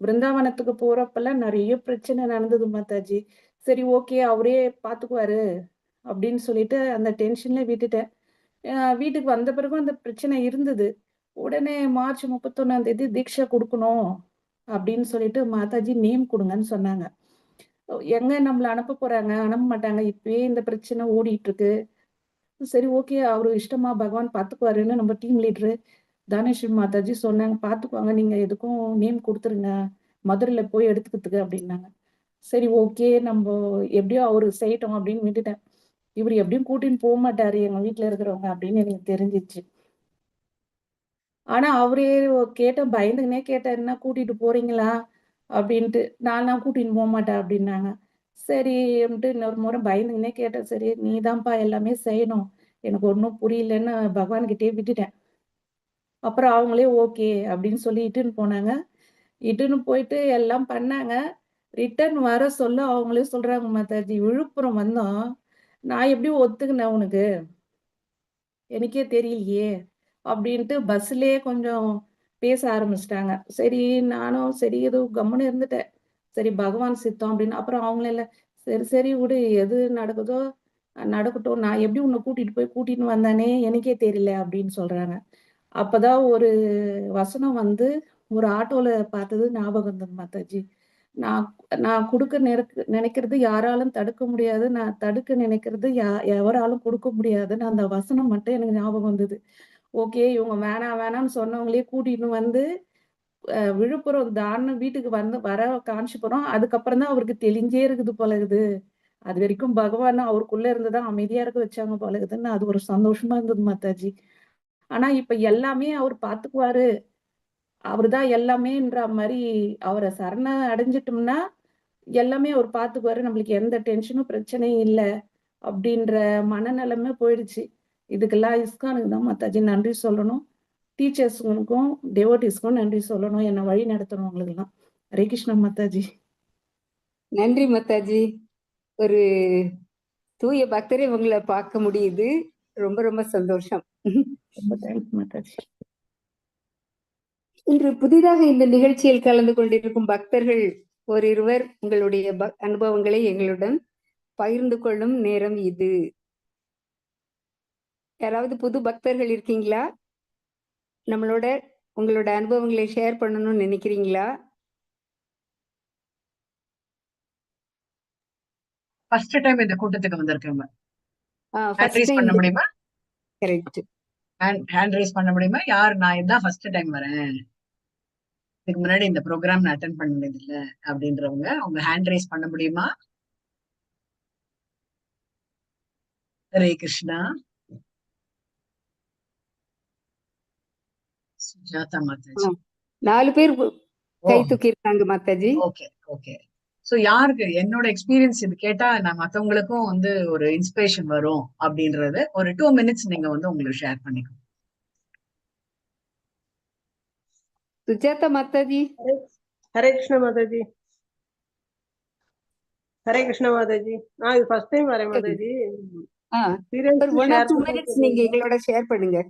S9: விருந்தாவனத்துக்கு போறப்பல்லாம் நெறைய பிரச்சனை நடந்தது மாதாஜி. சரி ஓகே அவரே பார்த்துக்குவாரு அப்படின்னு சொல்லிட்டு அந்த டென்ஷன்ல விட்டுட்டேன். வீட்டுக்கு வந்த பிறகும் அந்த பிரச்சனை இருந்தது. உடனே மார்ச் 31ஆம் தேதி தீட்சை குடுக்கணும் அப்படின்னு சொல்லிட்டு மாதாஜி நேம் குடுங்கன்னு சொன்னாங்க. எங்க நம்மள அனுப்ப போறாங்க? அனுப்ப மாட்டாங்க. இப்பயே இந்த பிரச்சனை ஓடிட்டு இருக்கு. சரி ஓகே. அவரு இஷ்டமா பகவான் பார்த்துக்குவாருன்னு நம்ம டீம் லீடரு தானேஸ்வரி மாதாஜி சொன்னாங்க. பார்த்துக்குவாங்க. நீங்க எதுக்கும் நேம் குடுத்துருங்க. மதுரையில போய் எடுத்துக்கிறதுக்கு அப்டின்னாங்க. சரி ஓகே. எப்படியோ அவரு செய்யட்டும் அப்படின்னு விட்டுட்டேன். இவரு எப்படியும் கூட்டின்னு போமாட்டாரு எங்க வீட்ல இருக்கிறவங்க அப்படின்னு எனக்கு தெரிஞ்சிருச்சு. ஆனா அவரே கேட்டேன் பயந்துக்குன்னே கேட்டேன். "என்ன கூட்டிட்டு போறீங்களா?" அப்படின்ட்டு. "நான்லாம் கூட்டின்னு போமாட்டேன்" அப்படின்னாங்க. சரின்ட்டு இன்னொரு முறை பயந்துக்குன்னே கேட்டேன். சரி நீ தான்ப்பா எல்லாமே செய்யணும். எனக்கு ஒண்ணும் புரியலன்னு பகவான்கிட்டயே விட்டுட்டேன். அப்புறம் அவங்களே ஓகே அப்படின்னு சொல்லி இட்டுன்னு போனாங்க. இட்டுன்னு போயிட்டு எல்லாம் பண்ணாங்க. ரிட்டர்ன் வர சொல்ல அவங்களே சொல்றாங்க மாதாஜி, "விழுப்புரம் வந்தோம். நான் எப்படி ஒத்துக்கினேன் உனக்கு? எனக்கே தெரியலையே!" அப்படின்ட்டு பஸ்லயே கொஞ்சம் பேச ஆரம்பிச்சுட்டாங்க. சரி நானும் சரி ஏதோ கம்முன்னு இருந்துட்டேன். சரி பகவான் சித்தம் அப்படின்னு. அப்புறம் அவங்களே இல்ல, "சரி, சரி விடு. எது நடக்குதோ நடக்கட்டும். நான் எப்படி உன்ன கூட்டின்னு வந்தேனே எனக்கே தெரியல" அப்படின்னு சொல்றாங்க. அப்பதான் ஒரு வசனம் வந்து ஒரு ஆட்டோல பார்த்தது ஞாபகம் வந்தது மாதாஜி. நான் நான் குடுக்க நினைக்கிறது யாராலும் தடுக்க முடியாது. நான் தடுக்க நினைக்கிறது எவராலும் குடுக்க முடியாதுன்னு அந்த வசனம் மட்டும் எனக்கு ஞாபகம் வந்தது. ஓகே. இவங்க வேணாம் வேணாம்னு சொன்னவங்களயே கூட்டிட்டு வந்து விழுப்புரம் தான்னு வீட்டுக்கு வர காமிச்சுப்புறோம். அதுக்கப்புறம் தான் அவருக்கு தெளிஞ்சே இருக்குது போல இருக்குது. அதுவரைக்கும் பகவான் அவருக்குள்ள இருந்து தான் அமைதியா இருக்க வச்சாங்க போல இருக்குதுன்னு அது ஒரு சந்தோஷமா இருந்தது மாதாஜி. ஆனா இப்ப எல்லாமே அவர் பார்த்துக்குவாரு. அவரு தான் எல்லாமேன்ற மாரி அவர அடைஞ்சிட்டோம்னா, எல்லாமே அவர் பார்த்துக்குவாரு. நம்மளுக்கு எந்த டென்ஷனும் பிரச்சனையும் இல்ல. அப்படின்ற மனநெலைமை போயிடுச்சு. இதுக்கெல்லாம் இஸ்கானுக்கு தான் மாதாஜி நன்றி சொல்லணும். டீச்சர்ஸ்களுக்கும், டிவோட்டீஸ்க்கும் நன்றி சொல்லணும். என்ன வழி நடத்துனவங்களுக்கெல்லாம். ஹரே கிருஷ்ணா மாதாஜி.
S2: நன்றி மாதாஜி. ஒரு தூய பக்தரை உங்களை பார்க்க முடியுது. ரொம்ப ரொம்ப சந்தோஷம்.
S9: ரொம்ப தேங்க்ஸ் மாதாஜி.
S2: இன்று புதிதாக இந்த நிகழ்ச்சியில் கலந்து கொண்டிருக்கும் பக்தர்கள் ஓரிருவர் உங்களுடைய அனுபவங்களை எங்களுடன் பகிர்ந்து கொள்ளும் நேரம் இது. யாராவது புது பக்தர்கள் இருக்கீங்களா? நம்மளோட உங்களோட அனுபவங்களை ஷேர் பண்ணணும்னு நினைக்கிறீங்களா?
S4: ஃபர்ஸ்ட் டைம் இந்த கூட்டத்துக்கு வந்திருக்கேன். Hand
S2: first
S4: rise
S2: time.
S4: பண்ண முடியுமா?
S2: கரெக்ட்.
S4: ஹேண்ட் ரைஸ் பண்ண முடியுமா? யார் நான் இதான் ஃபர்ஸ்ட் டைம் வரேன், இதுக்கு முன்னாடி இந்த ப்ரோக்ராம் நான் அட்டென்ட் பண்ணது இல்ல அப்படின்றவங்க அவங்க ஹேண்ட் ரைஸ் பண்ண முடியுமா? ஹரே கிருஷ்ணா. சுஜாதா மாதாஜி.
S2: 4 பேர் கை தூக்கி இருக்காங்க மாதாஜி.
S4: Okay okay. சோ யாருக்கு என்னோட எக்ஸ்பீரியன்ஸ் இது கேட்டா நான் மத்தவங்களுக்கும் வந்து ஒரு இன்ஸ்பிரேஷன் வரும் அப்படின்றது ஒரு 2 minutes நீங்க வந்து உங்களுக்கு ஷேர் பண்ணிக்கோ.
S2: சுஜாதா மாதாஜி.
S10: ஹரே கிருஷ்ணா மாதாஜி. ஹரே கிருஷ்ணா மாதாஜி. நான் இது ஃபர்ஸ்ட் டைம் வரேன் மாதாஜி.
S2: ஒரு 1 or 2 minutes நீங்க எங்களோட ஷேர் பண்ணுங்க.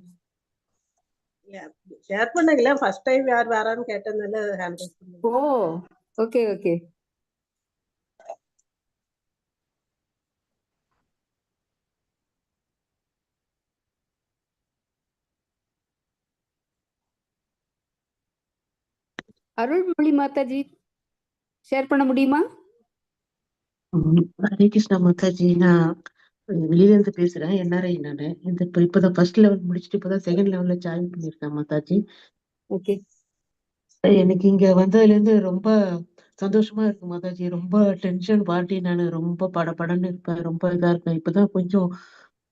S10: ஷேர் பண்ணல, ஃபர்ஸ்ட் டைம் யார் வரான்னு கேட்டதுனால ஹேண்ட் ரைஸ் பண்ணேன்.
S2: Oh okay okay. அருள்மொழி மாதாஜி ஷேர் பண்ண முடியுமா?
S11: ஹரே கிருஷ்ணா மாதாஜி. நான் வெளியில இருந்து பேசுறேன். என்ஆர்ஐ நானு. இந்த இப்பதான் ஃபர்ஸ்ட் லெவல் முடிச்சுட்டு இப்பதான் செகண்ட் லெவல்ல ஜாயின் பண்ணிருக்கேன் மாதாஜி.
S2: ஓகே.
S11: எனக்கு இங்க வந்ததுல இருந்து ரொம்ப சந்தோஷமா இருக்கு மாதாஜி. ரொம்ப டென்ஷன் பார்ட்டி, நானு ரொம்ப படபடன்னு இருப்பேன், ரொம்ப இதா இருப்பேன். இப்பதான் கொஞ்சம்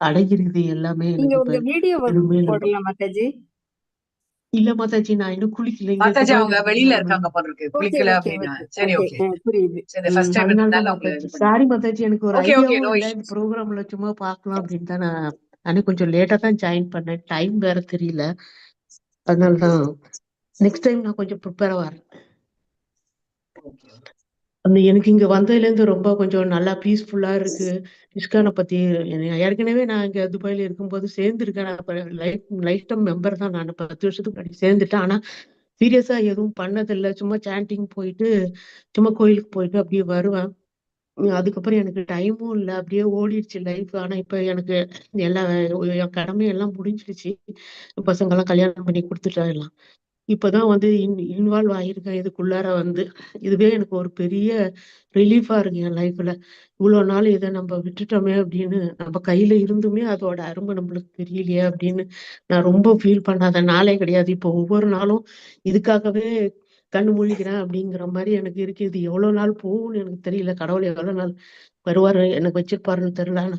S11: அடங்கிருக்குது எல்லாமே.
S2: நீங்க
S11: எனக்கு
S2: உங்க
S11: இப்ப
S2: வீடியோ
S11: எதுவுமே இல்லை
S2: போடலாம் மாதாஜி.
S11: இல்ல மாதாஜி, நான் இன்னும் குளிக்கல. இங்க
S4: மாதாஜி அவங்க
S11: துபாயில
S4: வெளியில
S11: இருக்கனால
S4: இருக்காங்க போல இருக்கு,
S2: ஓகே
S4: குளிக்கல
S2: ஓகே
S4: அப்படின்னா.
S2: ஓகே
S4: சரி
S2: ஓகே
S4: ஓகே
S2: புரியுது.
S4: சரி. ஃபர்ஸ்ட் டைம்
S11: அதனாலதான்
S4: இருந்தாலும் அவங்க
S11: மாதாஜி.
S4: இது
S11: சாரி மாதாஜி, எனக்கு ஒரு
S4: ஓகே ஓகே.
S11: ஐடியாவும்
S4: நோ
S11: இல்ல. இந்த ப்ரோக்ராம்ல சும்மா பார்க்கலாம் அப்படின்னு தான் நானே கொஞ்சம் லேட்டா தான் ஜாயின் பண்ணேன். டைம் வேற தெரியல. அதனாலதான் நெக்ஸ்ட் டைம் நான் கொஞ்சம் ப்ரிப்பேர் வரேன். அந்த எனக்கு இங்க வந்ததுல இருந்து ரொம்ப கொஞ்சம் நல்லா பீஸ்ஃபுல்லா இருக்கு. இஸ்கானை பத்தி ஏற்கனவே நான் இங்க துபாயில இருக்கும்போது சேர்ந்துருக்கேன். லைஃப் டைம் மெம்பர் தான் நான். 10 வருஷத்துக்கு முன்னாடி சேர்ந்துட்டேன். ஆனா சீரியஸா எதுவும் பண்ணதில்லை. சும்மா சாண்டிங் போயிட்டு சும்மா கோயிலுக்கு போயிட்டு அப்படியே வருவேன். அதுக்கப்புறம் எனக்கு டைமும் இல்லை, அப்படியே ஓடிடுச்சு லைஃப். ஆனா இப்ப எனக்கு எல்லா என் கடமையெல்லாம் முடிஞ்சிடுச்சு. பசங்க எல்லாம் கல்யாணம் பண்ணி கொடுத்துட்டா எல்லாம். இப்பதான் வந்து இன்வால்வ் ஆயிருக்கேன் இதுக்குள்ளார வந்து. இதுவே எனக்கு ஒரு பெரிய ரிலீஃபா இருக்கு என் லைஃப்ல. இவ்வளவு நாள் இதை நம்ம விட்டுட்டோமே அப்படின்னு, நம்ம கையில இருந்துமே அதோட அருமை நம்மளுக்கு தெரியலையே அப்படின்னு நான் ரொம்ப ஃபீல் பண்ணாத நாளே கிடையாது. இப்போ ஒவ்வொரு நாளும் இதுக்காகவே கண்ணு முழிக்கிறேன் அப்படிங்கிற மாதிரி எனக்கு இருக்கு. இது எவ்வளவு நாள் போகும்னு எனக்கு தெரியல. கடவுள் எவ்வளவு நாள் வருவாரு எனக்கு வச்சிருப்பாருன்னு தெரியல. ஆனா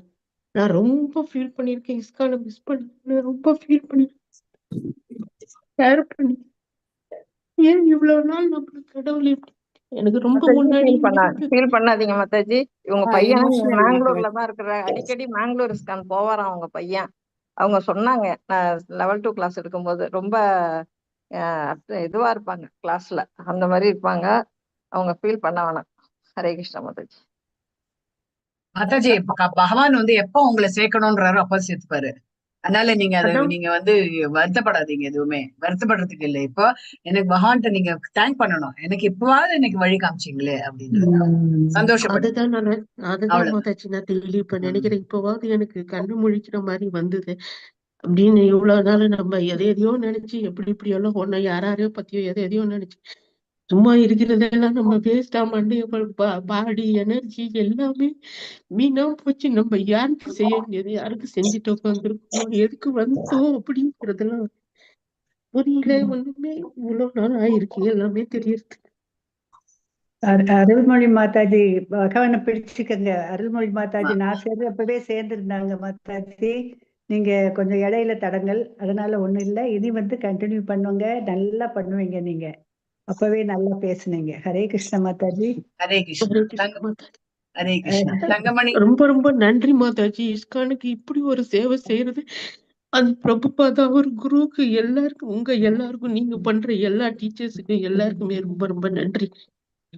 S11: நான் ரொம்ப ஃபீல் பண்ணிருக்கேன். இஸ்கானை மிஸ் பண்ணி ரொம்ப ஃபீல் பண்ணி ஏன் இவ்வளவு நாள் நம்மளுக்கு கடவுள் இப்படி எனக்கு ரொம்ப முன்னாடி
S6: ஃபீல் பண்ணாதீங்க மாதாஜி. இவங்க பையன்
S2: எமோஷனல்
S6: மேங்களூர்ல தான் இருக்கிறாங்க. அடிக்கடி மேங்களூர் இஸ்கான் போவாராம் அவங்க பையன். அவங்க சொன்னாங்க, நான் லெவல் 2 கிளாஸ் எடுக்கும்போது ரொம்ப இதுவா இருப்பாங்க கிளாஸ்ல, அந்த மாதிரி இருப்பாங்க. அவங்க ஃபீல் பண்ண வேணாம். ஹரே கிருஷ்ணா மாதாஜி.
S4: மாதாஜி பகவான் வந்து எப்ப உங்களை சேர்க்கணும்ன்றாரோ அப்ப சேர்த்துப்பாரு. அதனால நீங்க அதை நீங்க வந்து வருத்தப்படாதீங்க. எதுவுமே வருத்தப்படுறதுக்கு இல்லை. இப்போ எனக்கு பகவான்கிட்ட நீங்க தேங்க் பண்ணணும், எனக்கு இப்பவாவது எனக்கு வழி காமிச்சிங்களே அப்படின்னு சந்தோஷப்படுங்க.
S11: அதுதான் மாதாஜி நான் டெய்லி இப்ப நினைக்கிறேன். இப்பவாவது எனக்கு கண்ணு முழிக்கிற மாதிரி வந்தது அப்படின்னு. இவ்வளவு நாள் நம்ம எதையோ நினைச்சு எப்படி இப்படி எல்லாம் ஒன்னும் யாரையோ பத்தியோ எதையோ நினைச்சு சும்மா இருக்கிறதெல்லாம் நம்ம வேஸ்டா மண்டைய பாடி எனர்ஜி எல்லாமே மீனா போச்சு. நம்ம யாருக்கு செய்ய வேண்டியது யாருக்கு செஞ்சுட்டு உட்காந்துருக்கோம், எதுக்கு வந்தோம் அப்படிங்கிறதெல்லாம் புரியல. ஒண்ணுமே இவ்வளவு நாள் ஆயிருக்கு எல்லாமே தெரியறது.
S12: அருள்மொழி மாதாஜி பகவானை பிடிச்சுக்கங்க. அருள்மொழி மாதாஜி நான் அப்பவே சேர்ந்திருந்தாங்க மாதாஜி. நீங்க கொஞ்சம் இடையில தடங்கள், அதனால ஒண்ணும் இல்லை. இனி வந்து கண்டினியூ பண்ணுங்க, நல்லா பண்ணுவீங்க. நீங்க அப்பவே நல்லா பேசுனீங்க. ஹரே கிருஷ்ண மாதாஜி.
S4: ஹரே கிருஷ்ணா. ஹரே கிருஷ்ணா. தங்கமணி
S11: ரொம்ப ரொம்ப நன்றி மாதாஜி. இஸ்கானுக்கு இப்படி ஒரு சேவை செய்யறது அந்த பிரபுபாதா ஒரு குருவுக்கு எல்லாருக்கும் உங்க எல்லாருக்கும் நீங்க பண்ற எல்லா டீச்சர்ஸுக்கு எல்லாருக்குமே ரொம்ப ரொம்ப நன்றி.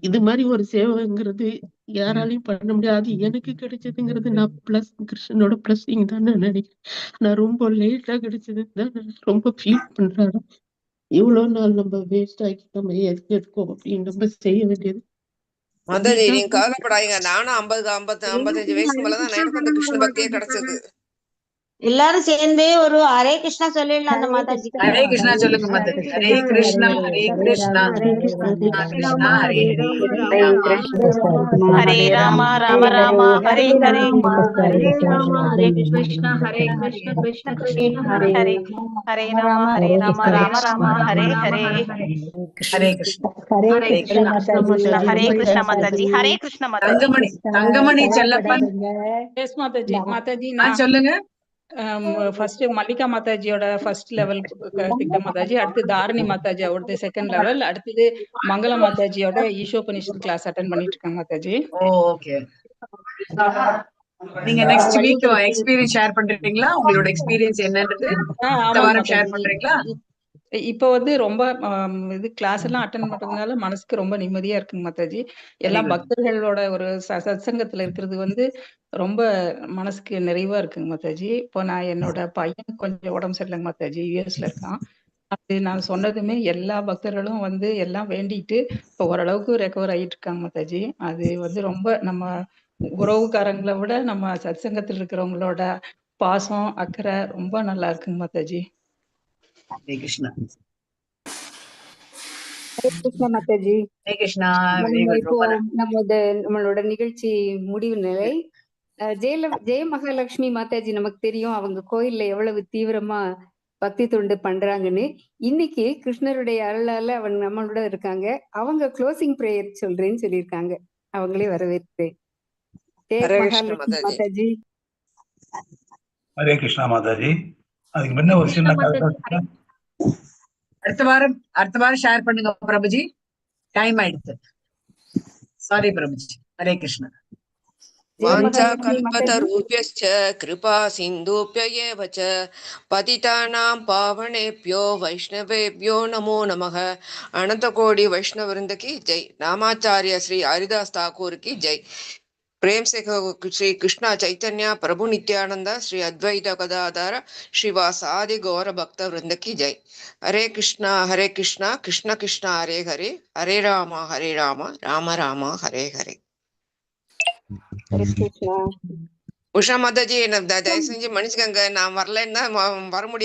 S11: இது மாதிரி ஒரு சேவைங்கிறது யாராலையும் பண்ண முடியாது. எனக்கு கிடைச்சதுங்கிறது நான் பிளஸ் கிருஷ்ணனோட பிளஸ்ஸிங் தான் நான் நினைக்கிறேன். நான் ரொம்ப லேட்டா கிடைச்சது தான் நான் ரொம்ப ஃபீல் பண்றேன். இவ்வளவு நாள் நம்ம வேஸ்ட் ஆக்கி நம்ம எதுக்கோ அப்படின்னு நம்ம செய்ய வேண்டியது.
S13: மாதாஜி நீங்க கவலைப்படாதீங்க. நானும் 55 வயசுக்கு மேலதான் எனக்கு அந்த கிருஷ்ண பக்தியே கிடைச்சது.
S7: எல்லாரும் சேர்ந்து ஒரு ஹரே கிருஷ்ணா சொல்லிடலாம் அந்த
S12: ஹரே
S7: மாதாஜி.
S12: கிருஷ்ணா
S4: ஹரே கிருஷ்ணா
S12: ஹரே
S4: சொல்லுங்க
S12: கிருஷ்ணா
S4: மாதாஜி.
S12: கிருஷ்ண
S4: ஹரே
S12: கிருஷ்ணா
S4: கிருஷ்ணா
S12: ஹரே
S4: ஹரே
S12: ராமா
S4: கிருஷ்ணா
S12: ஹரே ராமா
S4: கிருஷ்ணா
S12: ஹரே
S4: கிருஷ்ணா
S12: ராமா
S4: ஹரே
S12: ஹரே
S4: ஹரே.
S12: ராமா
S3: ஹரே
S12: ஹரே
S3: ராமா
S12: ராமா
S3: ஹரே
S12: ஹரே
S3: ராமா
S12: ராமா
S3: ஹரே கிருஷ்ணா ஹரே கிருஷ்ண கிருஷ்ண கிருஷ்ண ஹரே
S5: ஹரே
S3: ஹரே
S5: ராம ஹரே ராம
S4: ஹரே
S5: ராம ராம ஹரே ஹரே.
S4: ஹரே கிருஷ்ணா
S12: ஹரே
S5: ஹரே
S12: கிருஷ்ணா
S5: கிருஷ்ணா
S12: மாதாஜி
S5: ஹரே
S12: ஜெய்
S5: கிருஷ்ண
S12: மாதாஜி
S5: மாதாஜி. ஹரே கிருஷ்ண மாதாஜி.
S4: தங்கமணி
S12: கிருஷ்ணா
S4: தங்கமணி செல்லப்பன்.
S12: கவலைப்படாதீங்க.
S14: எஸ் மாதாஜி. மாதாஜி
S4: சொல்லுங்க.
S14: ஃபர்ஸ்ட் மல்லிகா மாதாஜியோட ஃபர்ஸ்ட் லெவல் திக்த மாதாஜி, அடுத்து தாரணி மாதாஜி அவரது செகண்ட் லெவல், அடுத்தது மங்கள மாதாஜியோட ஈஷோபனிஷத் கிளாஸ் அட்டன் பண்ணிட்டு இருக்காங்க மாதாஜி.
S4: ஓகே. நீங்க நெக்ஸ்ட் வீக் எக்ஸ்பீரியன்ஸ் ஷேர் பண்றீங்களா? உங்களோட எக்ஸ்பீரியன்ஸ் என்னன்றது இந்த
S14: ஆமாங்க
S4: வாரம் ஷேர்
S14: மாதாஜி.
S4: பண்றீங்களா?
S14: இப்போ வந்து ரொம்ப இது கிளாஸ் எல்லாம் அட்டன் பண்றதுனால மனசுக்கு ரொம்ப நிம்மதியா இருக்குங்க மாதாஜி. எல்லா
S4: Very good.
S14: பக்தர்களோட ஒரு சத்சங்கத்துல இருக்கிறது வந்து ரொம்ப மனசுக்கு நிறைவா இருக்குங்க மாதாஜி. இப்போ நான் என்னோட பையன் கொஞ்சம் உடம்பு சரியில்லைங்க மாதாஜி, யூஎஸ்ல இருக்கான். அது நான் சொன்னதுமே எல்லா பக்தர்களும் வந்து எல்லாம் வேண்டிட்டு இப்போ ஓரளவுக்கு ரெக்கவர் ஆகிட்டு இருக்காங்க மாதாஜி. அது வந்து ரொம்ப நம்ம உறவுக்காரங்களை விட நம்ம சத்சங்கத்தில் இருக்கிறவங்களோட பாசம் அக்கறை ரொம்ப நல்லா இருக்குங்க மாதாஜி.
S4: ஹரே கிருஷ்ணா.
S2: ஹரே கிருஷ்ணா மாதாஜி.
S4: ஹரே கிருஷ்ணா. வெரி
S2: நம்ம
S4: குட்.
S2: இப்போ நம்மளோட நிகழ்ச்சி முடிவு நிலை. ஜெய மகாலட்சுமி மாதாஜி நமக்கு தெரியும், அவங்க கோயில்ல எவ்வளவு தீவிரமா பக்தி தொண்டு பண்றாங்கன்னு. இன்னைக்கு கிருஷ்ணருடைய அருளால அவங்க நம்மளோட இருக்காங்க. அவங்க க்ளோசிங் பிரேயர் சொல்றேன்னு சொல்லியிருக்காங்க. அவங்களே வரவேற்கிறேன். ஜெய
S13: ஹரே கிருஷ்ண
S2: மகாலட்சுமி
S13: மாதாஜி.
S2: மாதாஜி.
S15: ஹரே கிருஷ்ணா மாதாஜி. அதுக்கு முன்ன ஒரு சின்ன
S4: அடுத்த வாரம் ஷேர் பண்ணுங்க பிரபுஜி. டைம் ஆயிடுச்சு. சாரி பிரபுஜி. ஹரே கிருஷ்ணா.
S13: வாஞ்சா கல்பதருभ्यश्च कृपा सिन्धुभ्य एव च पतितानां पावनेभ्यो वैष्णवेभ्यो नमो नमः. अनंत कोटि वैष्णव वृंद की जय. रामाचार्य श्री हरिदास ठाकुर की जय. प्रेम से श्री कृष्णा चैतन्य प्रभु नित्यानंद श्री अद्वैत गदाधर श्रीवासादि गौर भक्त वृंद की जय. हरे कृष्णा कृष्ण कृष्ण हरे हरे, हरे राम राम राम हरे हरे.
S2: ஹரே கிருஷ்ணா.
S13: உஷா மாதாஜி, தயவு செஞ்சு மன்னிச்சுக்கங்க, நான் வரலன்னா வர முடியாது.